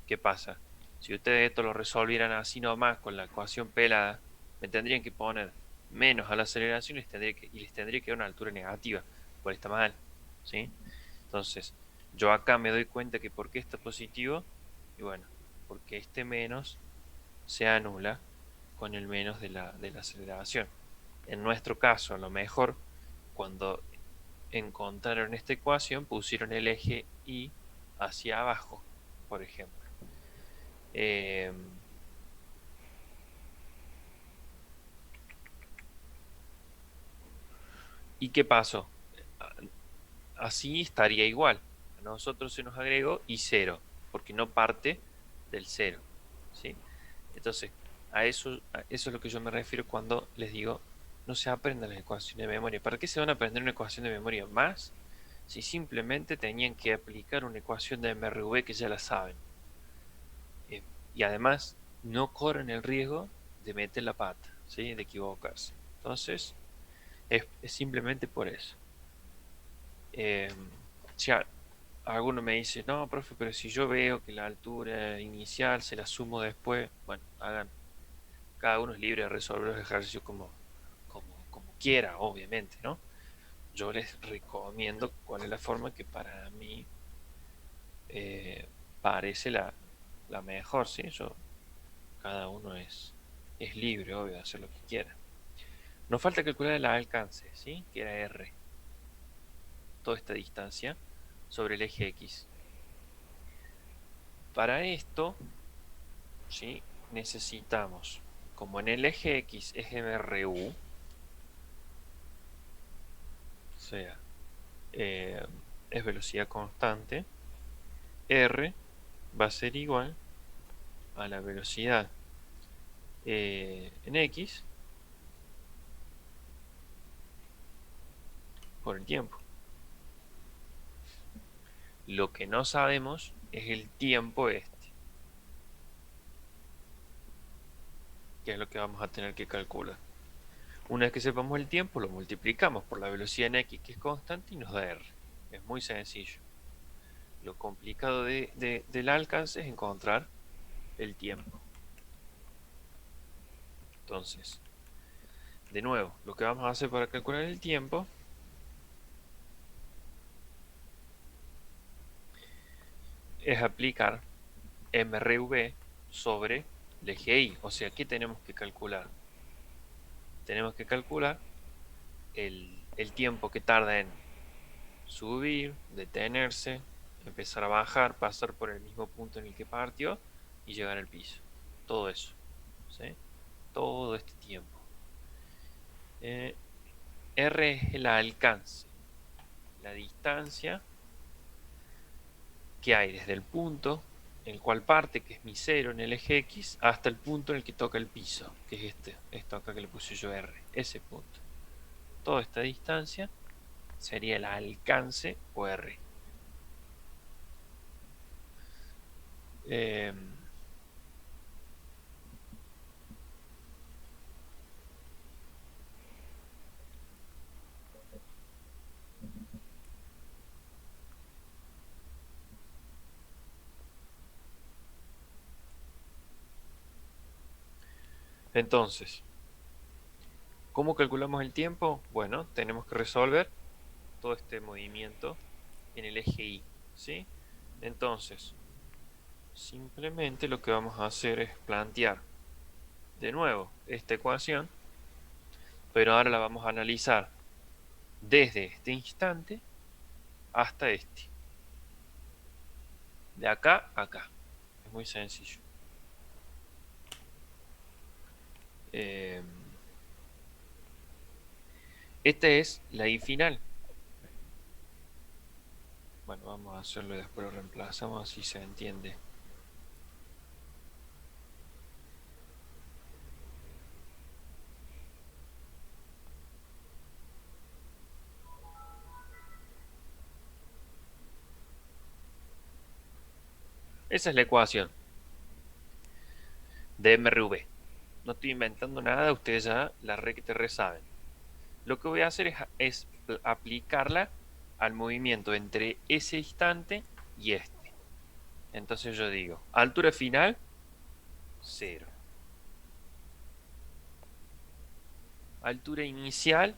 ¿Qué pasa? Si ustedes esto lo resolvieran así nomás con la ecuación pelada, me tendrían que poner menos a la aceleración y les tendría que dar una altura negativa, cual está mal, ¿sí? Entonces, yo acá me doy cuenta que por qué está positivo, y bueno, porque este menos se anula con el menos de la aceleración. En nuestro caso, a lo mejor, cuando encontraron esta ecuación, pusieron el eje y hacia abajo, por ejemplo. Eh, ¿Y qué pasó? Así estaría igual. A nosotros se nos agregó y cero, porque no parte del cero. ¿Sí? Entonces, a eso es lo que yo me refiero cuando les digo, no se aprendan las ecuaciones de memoria. ¿Para qué se van a aprender una ecuación de memoria más si simplemente tenían que aplicar una ecuación de MRV que ya la saben? Eh, y además, no corren el riesgo de meter la pata, ¿sí? De equivocarse. Entonces, es simplemente por eso. Eh, si alguno me dice, no, profe, pero si yo veo que la altura inicial se la sumo después, bueno, hagan, cada uno es libre de resolver los ejercicios como quiera, obviamente, ¿no? Yo les recomiendo cuál es la forma que para mí eh, parece la mejor, ¿sí? Cada uno es libre, obvio, de hacer lo que quiera. Nos falta calcular el alcance, ¿sí? Que era R, toda esta distancia sobre el eje X. Para esto, ¿sí? Necesitamos, como en el eje X es MRU, o sea, eh, es velocidad constante, R va a ser igual a la velocidad en X por el tiempo. Lo que no sabemos es el tiempo este. que es lo que vamos a tener que calcular. Una vez que sepamos el tiempo, lo multiplicamos por la velocidad en x, que es constante, y nos da r. Es muy sencillo. Lo complicado del alcance es encontrar el tiempo. Entonces, de nuevo, lo que vamos a hacer para calcular el tiempo es aplicar MRV sobre el eje Y. O sea, ¿qué tenemos que calcular? Tenemos que calcular el tiempo que tarda en subir, detenerse, empezar a bajar, pasar por el mismo punto en el que partió y llegar al piso. Todo eso, ¿sí? Todo este tiempo. R es el alcance, la distancia que hay desde el punto en el cual parte, que es mi cero en el eje X, hasta el punto en el que toca el piso, que es esto acá que le puse yo R, ese punto. Toda esta distancia sería el alcance o R. Eh, entonces, ¿cómo calculamos el tiempo? Bueno, tenemos que resolver todo este movimiento en el eje Y, ¿sí? Entonces, simplemente lo que vamos a hacer es plantear de nuevo esta ecuación, pero ahora la vamos a analizar desde este instante hasta este. De acá a acá. Es muy sencillo. Esta es la I final. Bueno, vamos a hacerlo y después lo reemplazamos así se entiende. Esa es la ecuación de MRV. No estoy inventando nada, ustedes ya la re saben. Lo que voy a hacer es aplicarla al movimiento entre ese instante y este. Entonces yo digo, altura final, 0. Altura inicial,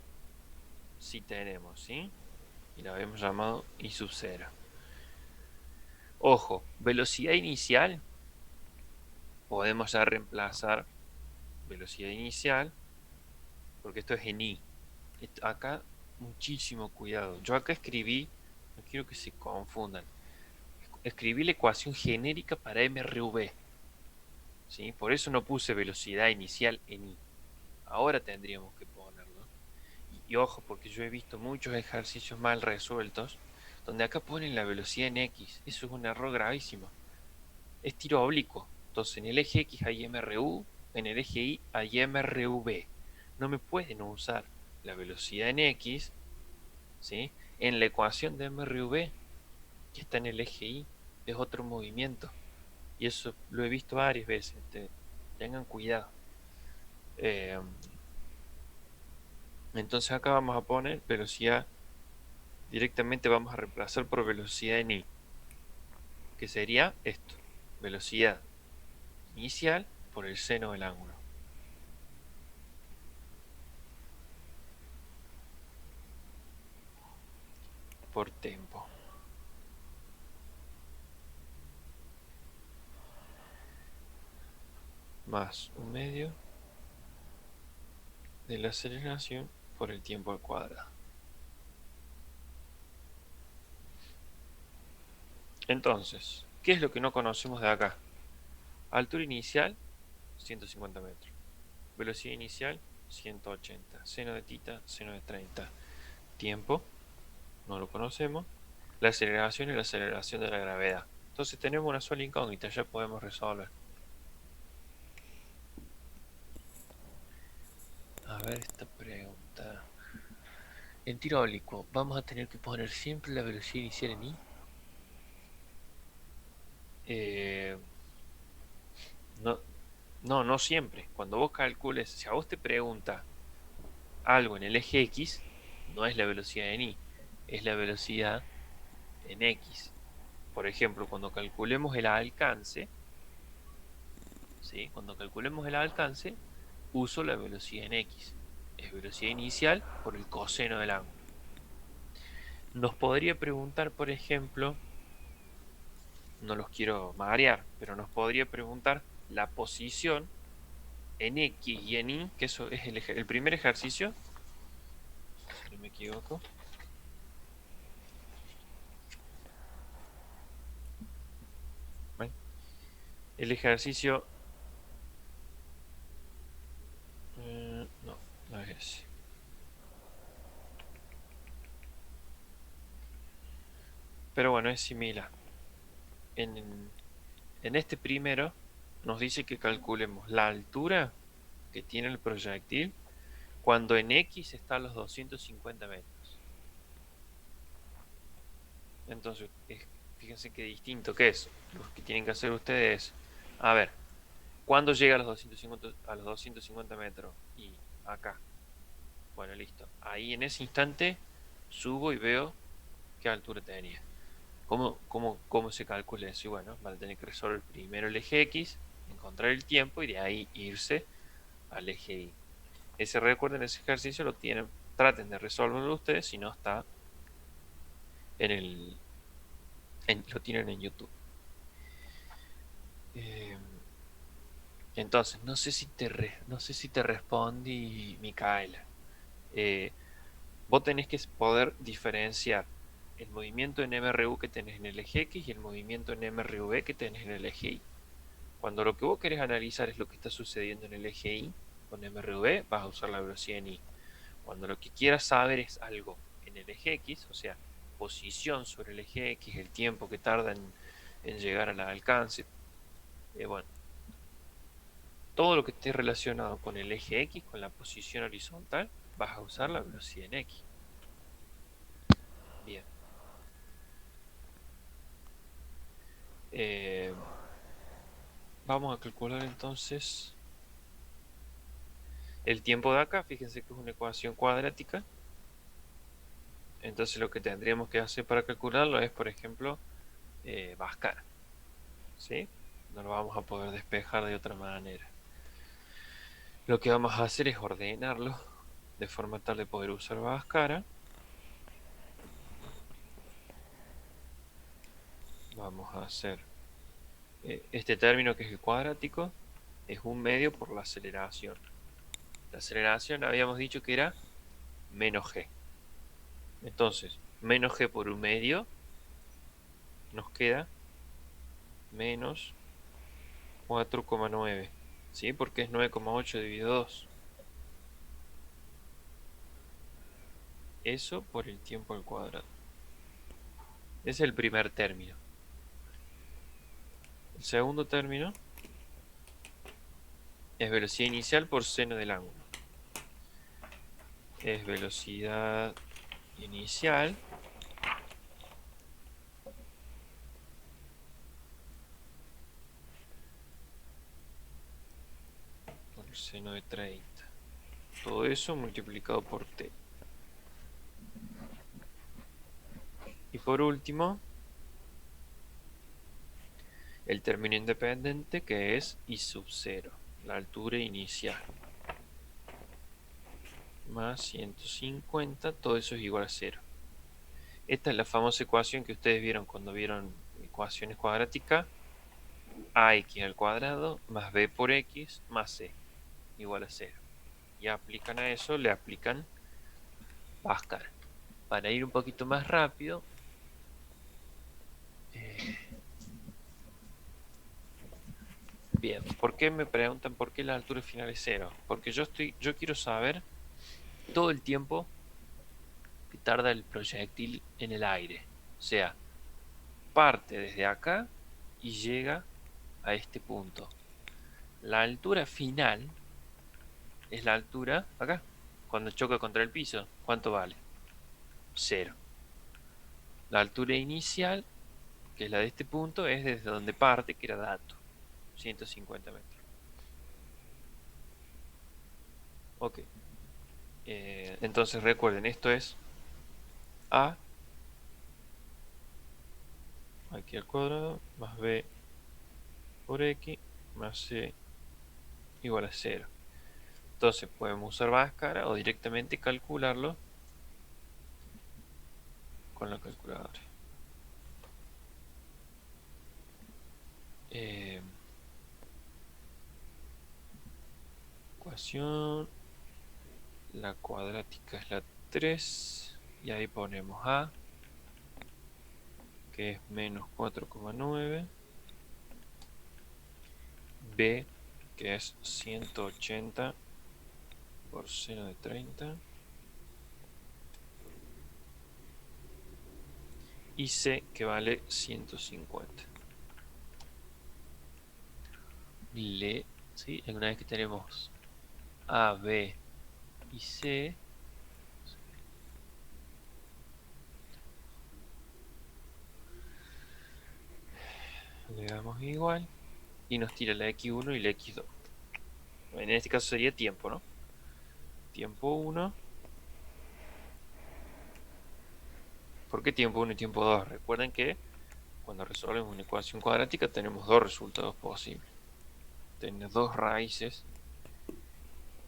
sí tenemos, ¿sí? Y la habíamos llamado I sub 0. Ojo, velocidad inicial, podemos ya reemplazar velocidad inicial, porque esto es en I. Acá, muchísimo cuidado. Yo acá escribí, no quiero que se confundan, escribí la ecuación genérica para MRV, ¿sí? Por eso no puse velocidad inicial en I. Ahora tendríamos que ponerlo. Y ojo, porque yo he visto muchos ejercicios mal resueltos, donde acá ponen la velocidad en X. Eso es un error gravísimo. Es tiro oblicuo. Entonces en el eje X hay MRU, en el eje Y hay MRV. No me pueden usar la velocidad en X, ¿sí? En la ecuación de MRV, que está en el eje Y, es otro movimiento. Y eso lo he visto varias veces. Tengan cuidado. Entonces acá vamos a poner velocidad, directamente vamos a reemplazar por velocidad en I, que sería esto, velocidad inicial por el seno del ángulo. Por tiempo. Más un medio de la aceleración por el tiempo al cuadrado. Entonces, ¿qué es lo que no conocemos de acá? Altura inicial, 150 metros. Velocidad inicial, 180. Seno de tita, seno de 30. Tiempo, no lo conocemos. La aceleración y la aceleración de la gravedad. Entonces tenemos una sola incógnita, ya podemos resolver. A ver esta pregunta. En tiro oblicuo, ¿vamos a tener que poner siempre la velocidad inicial en I? No, No, no siempre. Cuando vos calcules, si a vos te pregunta algo en el eje X, no es la velocidad en Y, es la velocidad en X. Por ejemplo, cuando calculemos el alcance, ¿sí? Cuando calculemos el alcance, uso la velocidad en X. Es velocidad inicial por el coseno del ángulo. Nos podría preguntar, por ejemplo, no los quiero marear, pero nos podría preguntar la posición en X y en Y, que eso es el primer ejercicio, si no me equivoco. Bueno, el ejercicio... no, no es ese. Pero bueno, es similar. En este primero nos dice que calculemos la altura que tiene el proyectil cuando en X está a los 250 metros. Entonces, fíjense qué distinto que es. Lo que tienen que hacer ustedes es, a ver, ¿cuándo llega a los 250 metros? Y acá. Bueno, listo. Ahí en ese instante subo y veo qué altura tenía. ¿Cómo se calcula eso? Y bueno, van a tener que resolver primero el eje X, encontrar el tiempo y de ahí irse al eje Y. Recuerden, ese ejercicio lo tienen, traten de resolverlo ustedes, si no está en lo tienen en YouTube. Eh, entonces, no sé si te respondí, Micaela. Eh, Vos tenés que poder diferenciar el movimiento en MRU que tenés en el eje X y el movimiento en MRV que tenés en el eje Y. Cuando lo que vos querés analizar es lo que está sucediendo en el eje Y, con MRV vas a usar la velocidad en Y. Cuando lo que quieras saber es algo en el eje X, o sea, posición sobre el eje X, el tiempo que tarda en llegar al alcance, bueno, todo lo que esté relacionado con el eje X, con la posición horizontal, vas a usar la velocidad en X. Bien. Eh, Vamos a calcular entonces el tiempo de acá. Fíjense que es una ecuación cuadrática. Entonces lo que tendríamos que hacer para calcularlo es, por ejemplo, Bhaskara, ¿sí? No lo vamos a poder despejar de otra manera. Lo que vamos a hacer es ordenarlo de forma tal de poder usar Bhaskara. Vamos a hacer este término que es el cuadrático, es un medio por la aceleración. La aceleración habíamos dicho que era menos g. Entonces, menos g por un medio nos queda menos 4,9. ¿Sí? Porque es 9,8 dividido 2. Eso por el tiempo al cuadrado. Es el primer término. El segundo término es velocidad inicial por seno del ángulo. Es velocidad inicial por el seno de 30. Todo eso multiplicado por t. Y por último, el término independiente, que es I sub 0, la altura inicial. Más 150, todo eso es igual a 0. Esta es la famosa ecuación que ustedes vieron cuando vieron ecuaciones cuadráticas. Ax al cuadrado más b por x más c igual a 0. Y aplican a eso, le aplican Bhaskara. Para ir un poquito más rápido, bien, ¿por qué me preguntan por qué la altura final es 0? Porque yo quiero saber todo el tiempo que tarda el proyectil en el aire. O sea, parte desde acá y llega a este punto. La altura final es la altura acá, cuando choca contra el piso. ¿Cuánto vale? 0. La altura inicial, que es la de este punto, es desde donde parte, que era dato, 150 metros. Ok. Entonces recuerden, esto es A aquí al cuadrado más B por X más C igual a 0. Entonces podemos usar máscara o directamente calcularlo con la calculadora. Eh, Ecuación, la cuadrática es la 3 y ahí ponemos A, que es menos 4,9, B, que es 180 por seno de 30, y C, que vale 150. ¿Sí? Una vez que tenemos A, B y C, le damos igual y nos tira la X1 y la X2. En este caso sería tiempo, ¿no? Tiempo 1. ¿Por qué tiempo 1 y tiempo 2? Recuerden que cuando resolvemos una ecuación cuadrática tenemos dos resultados posibles. Tenemos dos raíces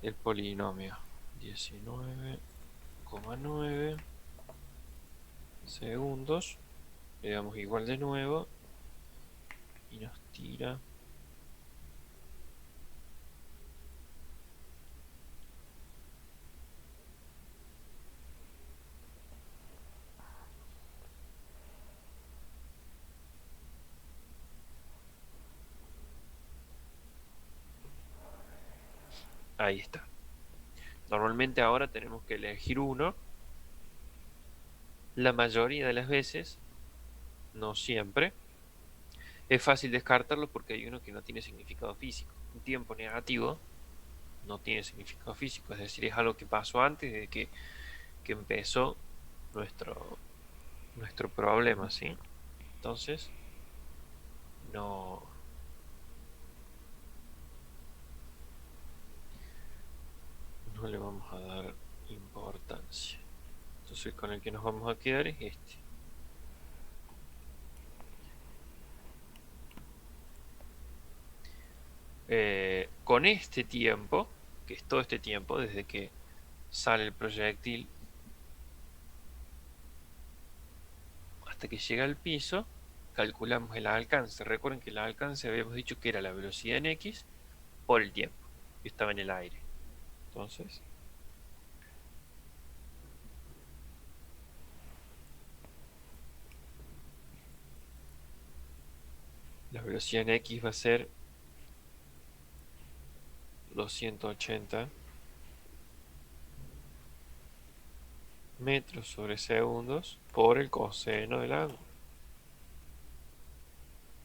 del polinomio. 19,9 segundos. Le damos igual de nuevo y nos tira ahí está. Normalmente ahora tenemos que elegir uno. La mayoría de las veces, no siempre, es fácil descartarlo porque hay uno que no tiene significado físico. Un tiempo negativo no tiene significado físico, es decir, es algo que pasó antes de que empezó nuestro, nuestro problema, ¿sí? Entonces, no, no le vamos a dar importancia. Entonces, con el que nos vamos a quedar es este. Con este tiempo, que es todo este tiempo, desde que sale el proyectil hasta que llega al piso, calculamos el alcance. Recuerden que el alcance habíamos dicho que era la velocidad en X por el tiempo que estaba en el aire. Entonces, la velocidad en X va a ser 280 metros sobre segundos por el coseno del ángulo.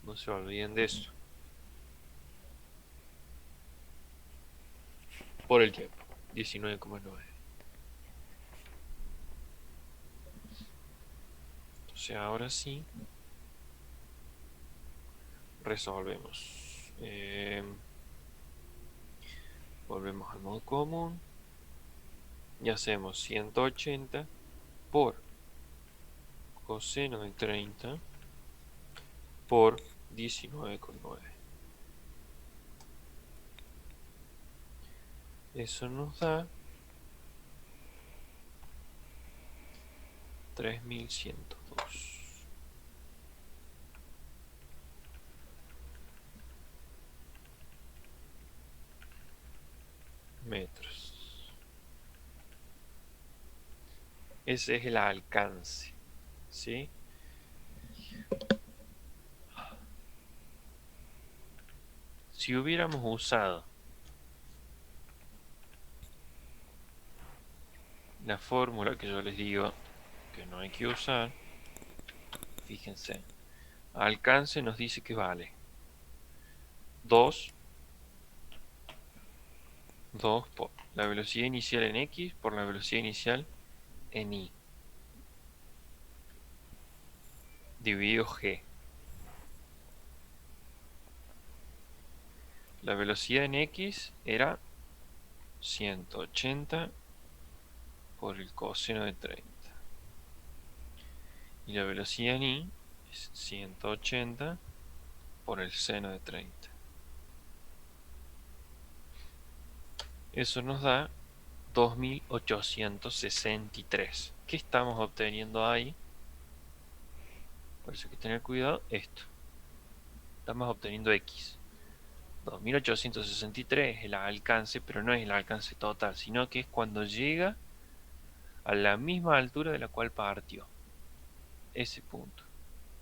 No se olviden de eso. Por el tiempo, 19,9. Entonces ahora sí, resolvemos. Volvemos al modo común y hacemos 180 por coseno de 30 por 19,9. Eso nos da 3102 metros. Ese es el alcance, ¿sí? Si hubiéramos usado la fórmula que yo les digo que no hay que usar, fíjense, alcance nos dice que vale 2 por la velocidad inicial en X por la velocidad inicial en Y dividido G. La velocidad en X era 180 por el coseno de 30. Y la velocidad en i es 180 por el seno de 30. Eso nos da 2863. ¿Qué estamos obteniendo ahí? Por eso hay que tener cuidado esto. Estamos obteniendo x. 2863 es el alcance, pero no es el alcance total, sino que es cuando llega a la misma altura de la cual partió. Ese punto.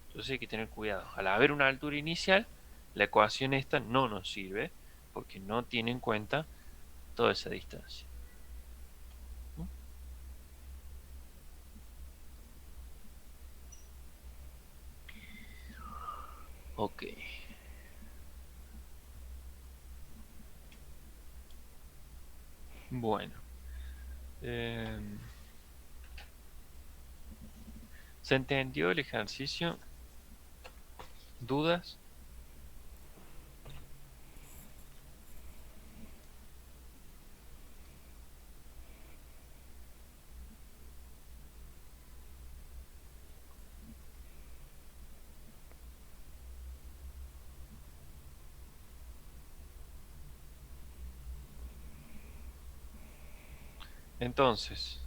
Entonces hay que tener cuidado. Al haber una altura inicial, la ecuación esta no nos sirve porque no tiene en cuenta toda esa distancia. Ok. Bueno. ¿Se entendió el ejercicio? ¿Dudas? Entonces,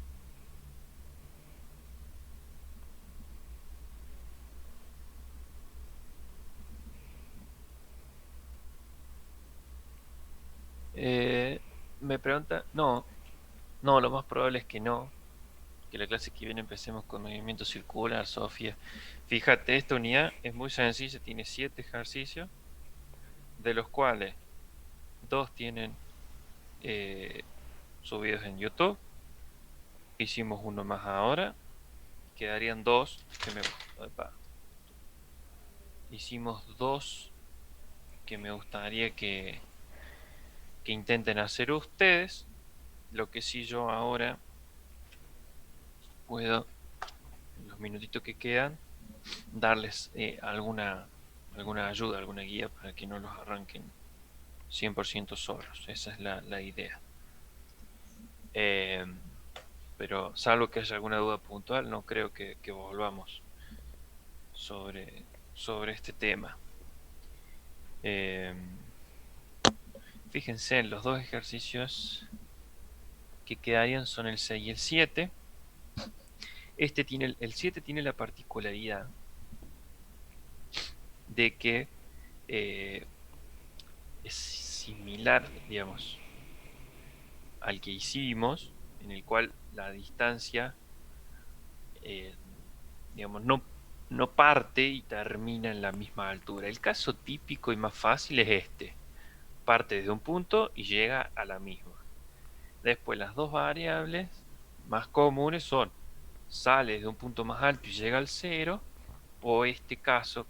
me pregunta, no, lo más probable es que no, que la clase que viene empecemos con movimiento circular, Sofía. Fíjate, esta unidad es muy sencilla, tiene 7 ejercicios, de los cuales 2 tienen subidos en YouTube. Hicimos uno más ahora, quedarían 2 que me epa. Hicimos 2 que me gustaría que intenten hacer ustedes. Lo que sí yo ahora puedo, en los minutitos que quedan, darles alguna ayuda, alguna guía para que no los arranquen 100% solos. Esa es la idea. Pero salvo que haya alguna duda puntual, no creo que volvamos sobre este tema. Fíjense, en los dos ejercicios que quedarían son el 6 y el 7. El 7 tiene la particularidad de que es similar, digamos, al que hicimos, en el cual la distancia, digamos, no parte y termina en la misma altura. El caso típico y más fácil es este. Parte desde un punto y llega a la misma. Después las dos variables más comunes son sale de un punto más alto y llega al cero, o este caso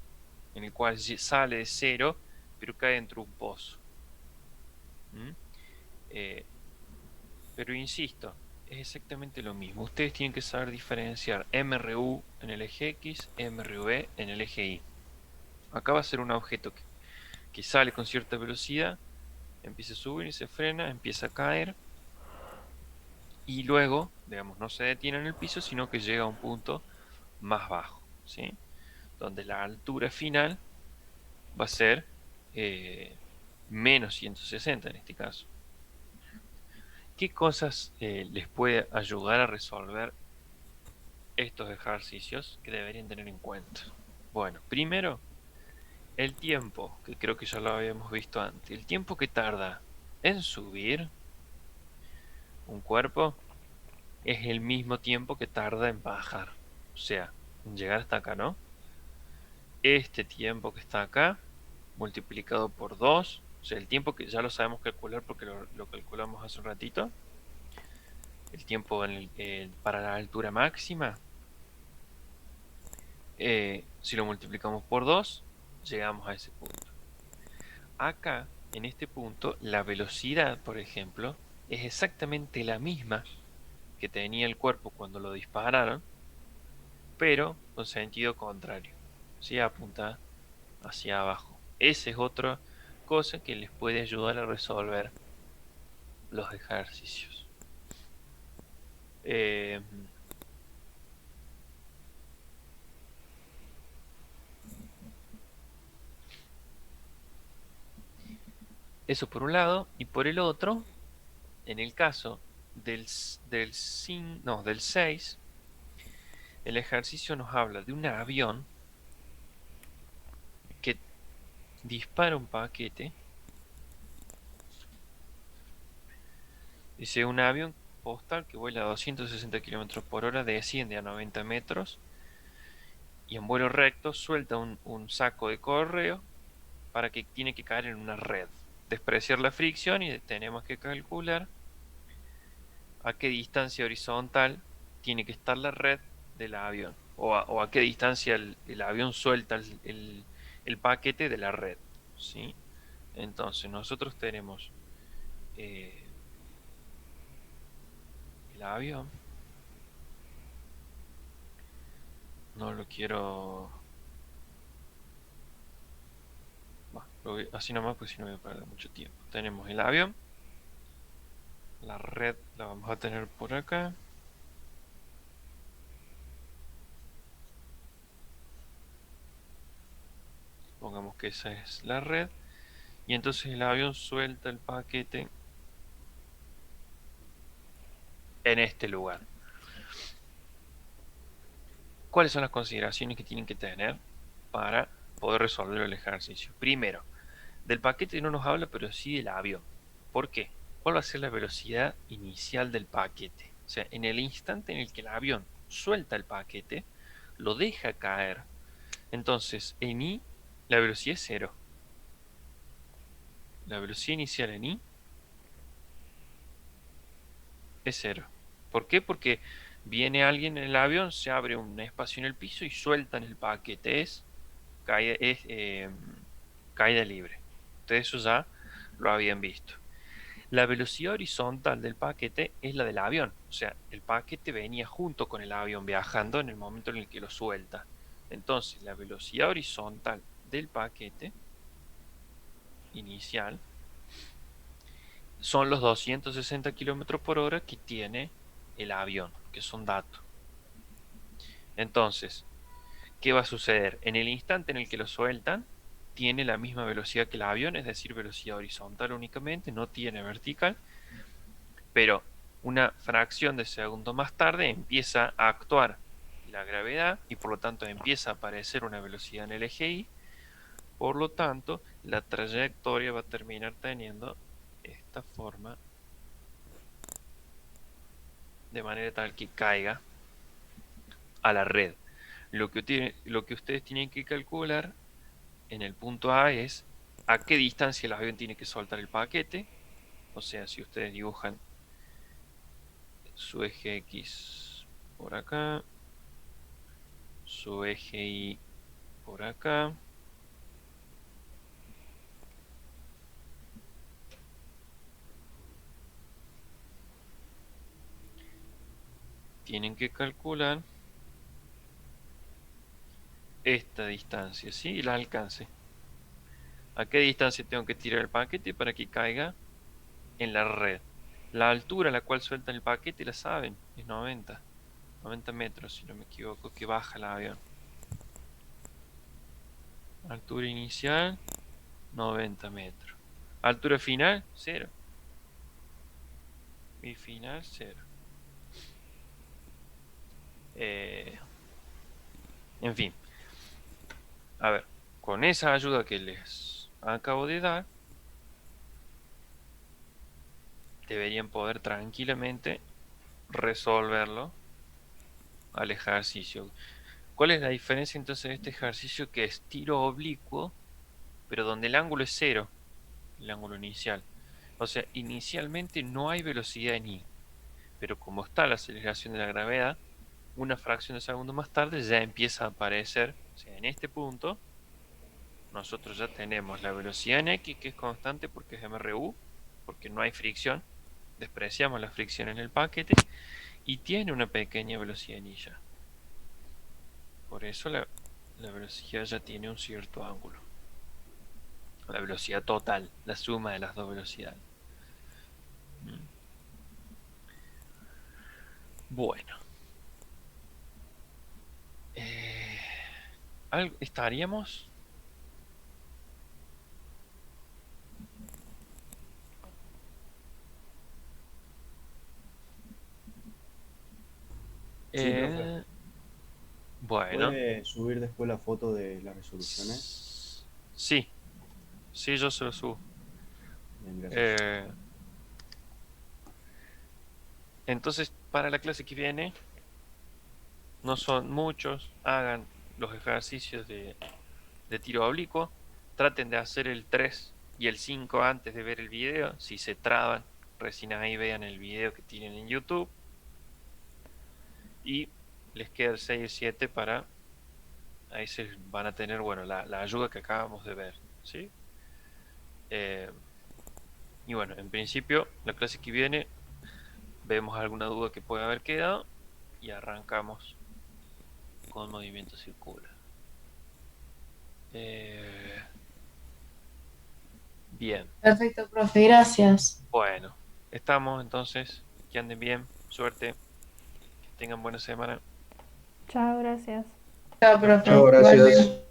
en el cual sale de cero pero cae dentro de un pozo. Pero insisto, es exactamente lo mismo. Ustedes tienen que saber diferenciar MRU en el eje X, MRV en el eje Y. Acá va a ser un objeto que sale con cierta velocidad, empieza a subir y se frena, empieza a caer, y luego, digamos, no se detiene en el piso, sino que llega a un punto más bajo, ¿sí? Donde la altura final va a ser menos 160 en este caso. ¿Qué cosas les puede ayudar a resolver estos ejercicios que deberían tener en cuenta? Bueno, primero, el tiempo, que creo que ya lo habíamos visto antes. El tiempo que tarda en subir un cuerpo es el mismo tiempo que tarda en bajar. O sea, en llegar hasta acá, ¿no? Este tiempo que está acá, multiplicado por 2, o sea, el tiempo que ya lo sabemos calcular porque lo calculamos hace un ratito. El tiempo para la altura máxima, si lo multiplicamos por 2, llegamos a ese punto. Acá, en este punto, la velocidad, por ejemplo, es exactamente la misma que tenía el cuerpo cuando lo dispararon, pero con sentido contrario. ¿Sí? Apunta hacia abajo. Esa es otra cosa que les puede ayudar a resolver los ejercicios. Eh, Eso por un lado, y por el otro, en el caso del 6, el ejercicio nos habla de un avión que dispara un paquete. Dice, un avión postal que vuela a 260 km por hora desciende a 90 metros y en vuelo recto suelta un saco de correo para que tiene que caer en una red. Despreciar la fricción y tenemos que calcular a qué distancia horizontal tiene que estar la red del avión o a qué distancia el avión suelta el paquete de la red, ¿sí? Entonces nosotros tenemos eh, el avión. No lo quiero... así nomás, pues si no voy a perder mucho tiempo. Tenemos el avión. La red la vamos a tener por acá. Pongamos que esa es la red. Y entonces el avión suelta el paquete en este lugar. ¿Cuáles son las consideraciones que tienen que tener para poder resolver el ejercicio? Primero, del paquete no nos habla, pero sí del avión. ¿Por qué? ¿Cuál va a ser la velocidad inicial del paquete? O sea, en el instante en el que el avión suelta el paquete, lo deja caer. Entonces, en I, la velocidad es 0. La velocidad inicial en I es 0. ¿Por qué? Porque viene alguien en el avión, se abre un espacio en el piso y sueltan el paquete. Es caída libre. Ustedes eso ya lo habían visto. La velocidad horizontal del paquete es la del avión. O sea, el paquete venía junto con el avión viajando en el momento en el que lo suelta. Entonces, la velocidad horizontal del paquete inicial son los 260 km por hora que tiene el avión, que son datos. Entonces, ¿qué va a suceder? En el instante en el que lo sueltan, tiene la misma velocidad que el avión, es decir, velocidad horizontal únicamente, no tiene vertical, pero una fracción de segundo más tarde empieza a actuar la gravedad y por lo tanto empieza a aparecer una velocidad en el eje Y, por lo tanto la trayectoria va a terminar teniendo esta forma de manera tal que caiga a la red. Lo que ustedes tienen que calcular en el punto A es a qué distancia el avión tiene que soltar el paquete. O sea, si ustedes dibujan su eje X por acá, su eje Y por acá, tienen que calcular esta distancia, ¿sí? El alcance. ¿A qué distancia tengo que tirar el paquete para que caiga en la red? La altura a la cual sueltan el paquete la saben, es 90 metros, si no me equivoco, que baja el avión. Altura inicial, 90 metros. Altura final, 0. Y final, 0. En fin, a ver, con esa ayuda que les acabo de dar, deberían poder tranquilamente resolverlo al ejercicio. ¿Cuál es la diferencia entonces de este ejercicio que es tiro oblicuo, pero donde el ángulo es 0, el ángulo inicial? O sea, inicialmente no hay velocidad en I, pero como está la aceleración de la gravedad, una fracción de segundo más tarde ya empieza a aparecer, o sea, en este punto, nosotros ya tenemos la velocidad en X, que es constante porque es mRU, porque no hay fricción, despreciamos la fricción en el paquete, y tiene una pequeña velocidad en Y ya. Por eso la velocidad ya tiene un cierto ángulo. La velocidad total, la suma de las dos velocidades. Mm. Bueno. ¿Estaríamos? Sí, profe. Bueno. ¿Puede subir después la foto de las resoluciones? Sí, sí, yo se lo subo. Bien, gracias. Entonces, para la clase que viene, no son muchos, hagan los ejercicios de tiro oblicuo, traten de hacer el 3 y el 5 antes de ver el video, si se traban, recién ahí vean el video que tienen en YouTube, y les queda el 6 y el 7 para, ahí se van a tener, bueno, la ayuda que acabamos de ver, ¿sí? Eh, y bueno, en principio, la clase que viene, vemos alguna duda que pueda haber quedado y arrancamos con movimiento circular. Bien, Perfecto, profe, gracias. bueno, estamos entonces, que anden bien, suerte, que tengan buena semana. Chao, gracias. Chao, profe, Chao, gracias. igualmente.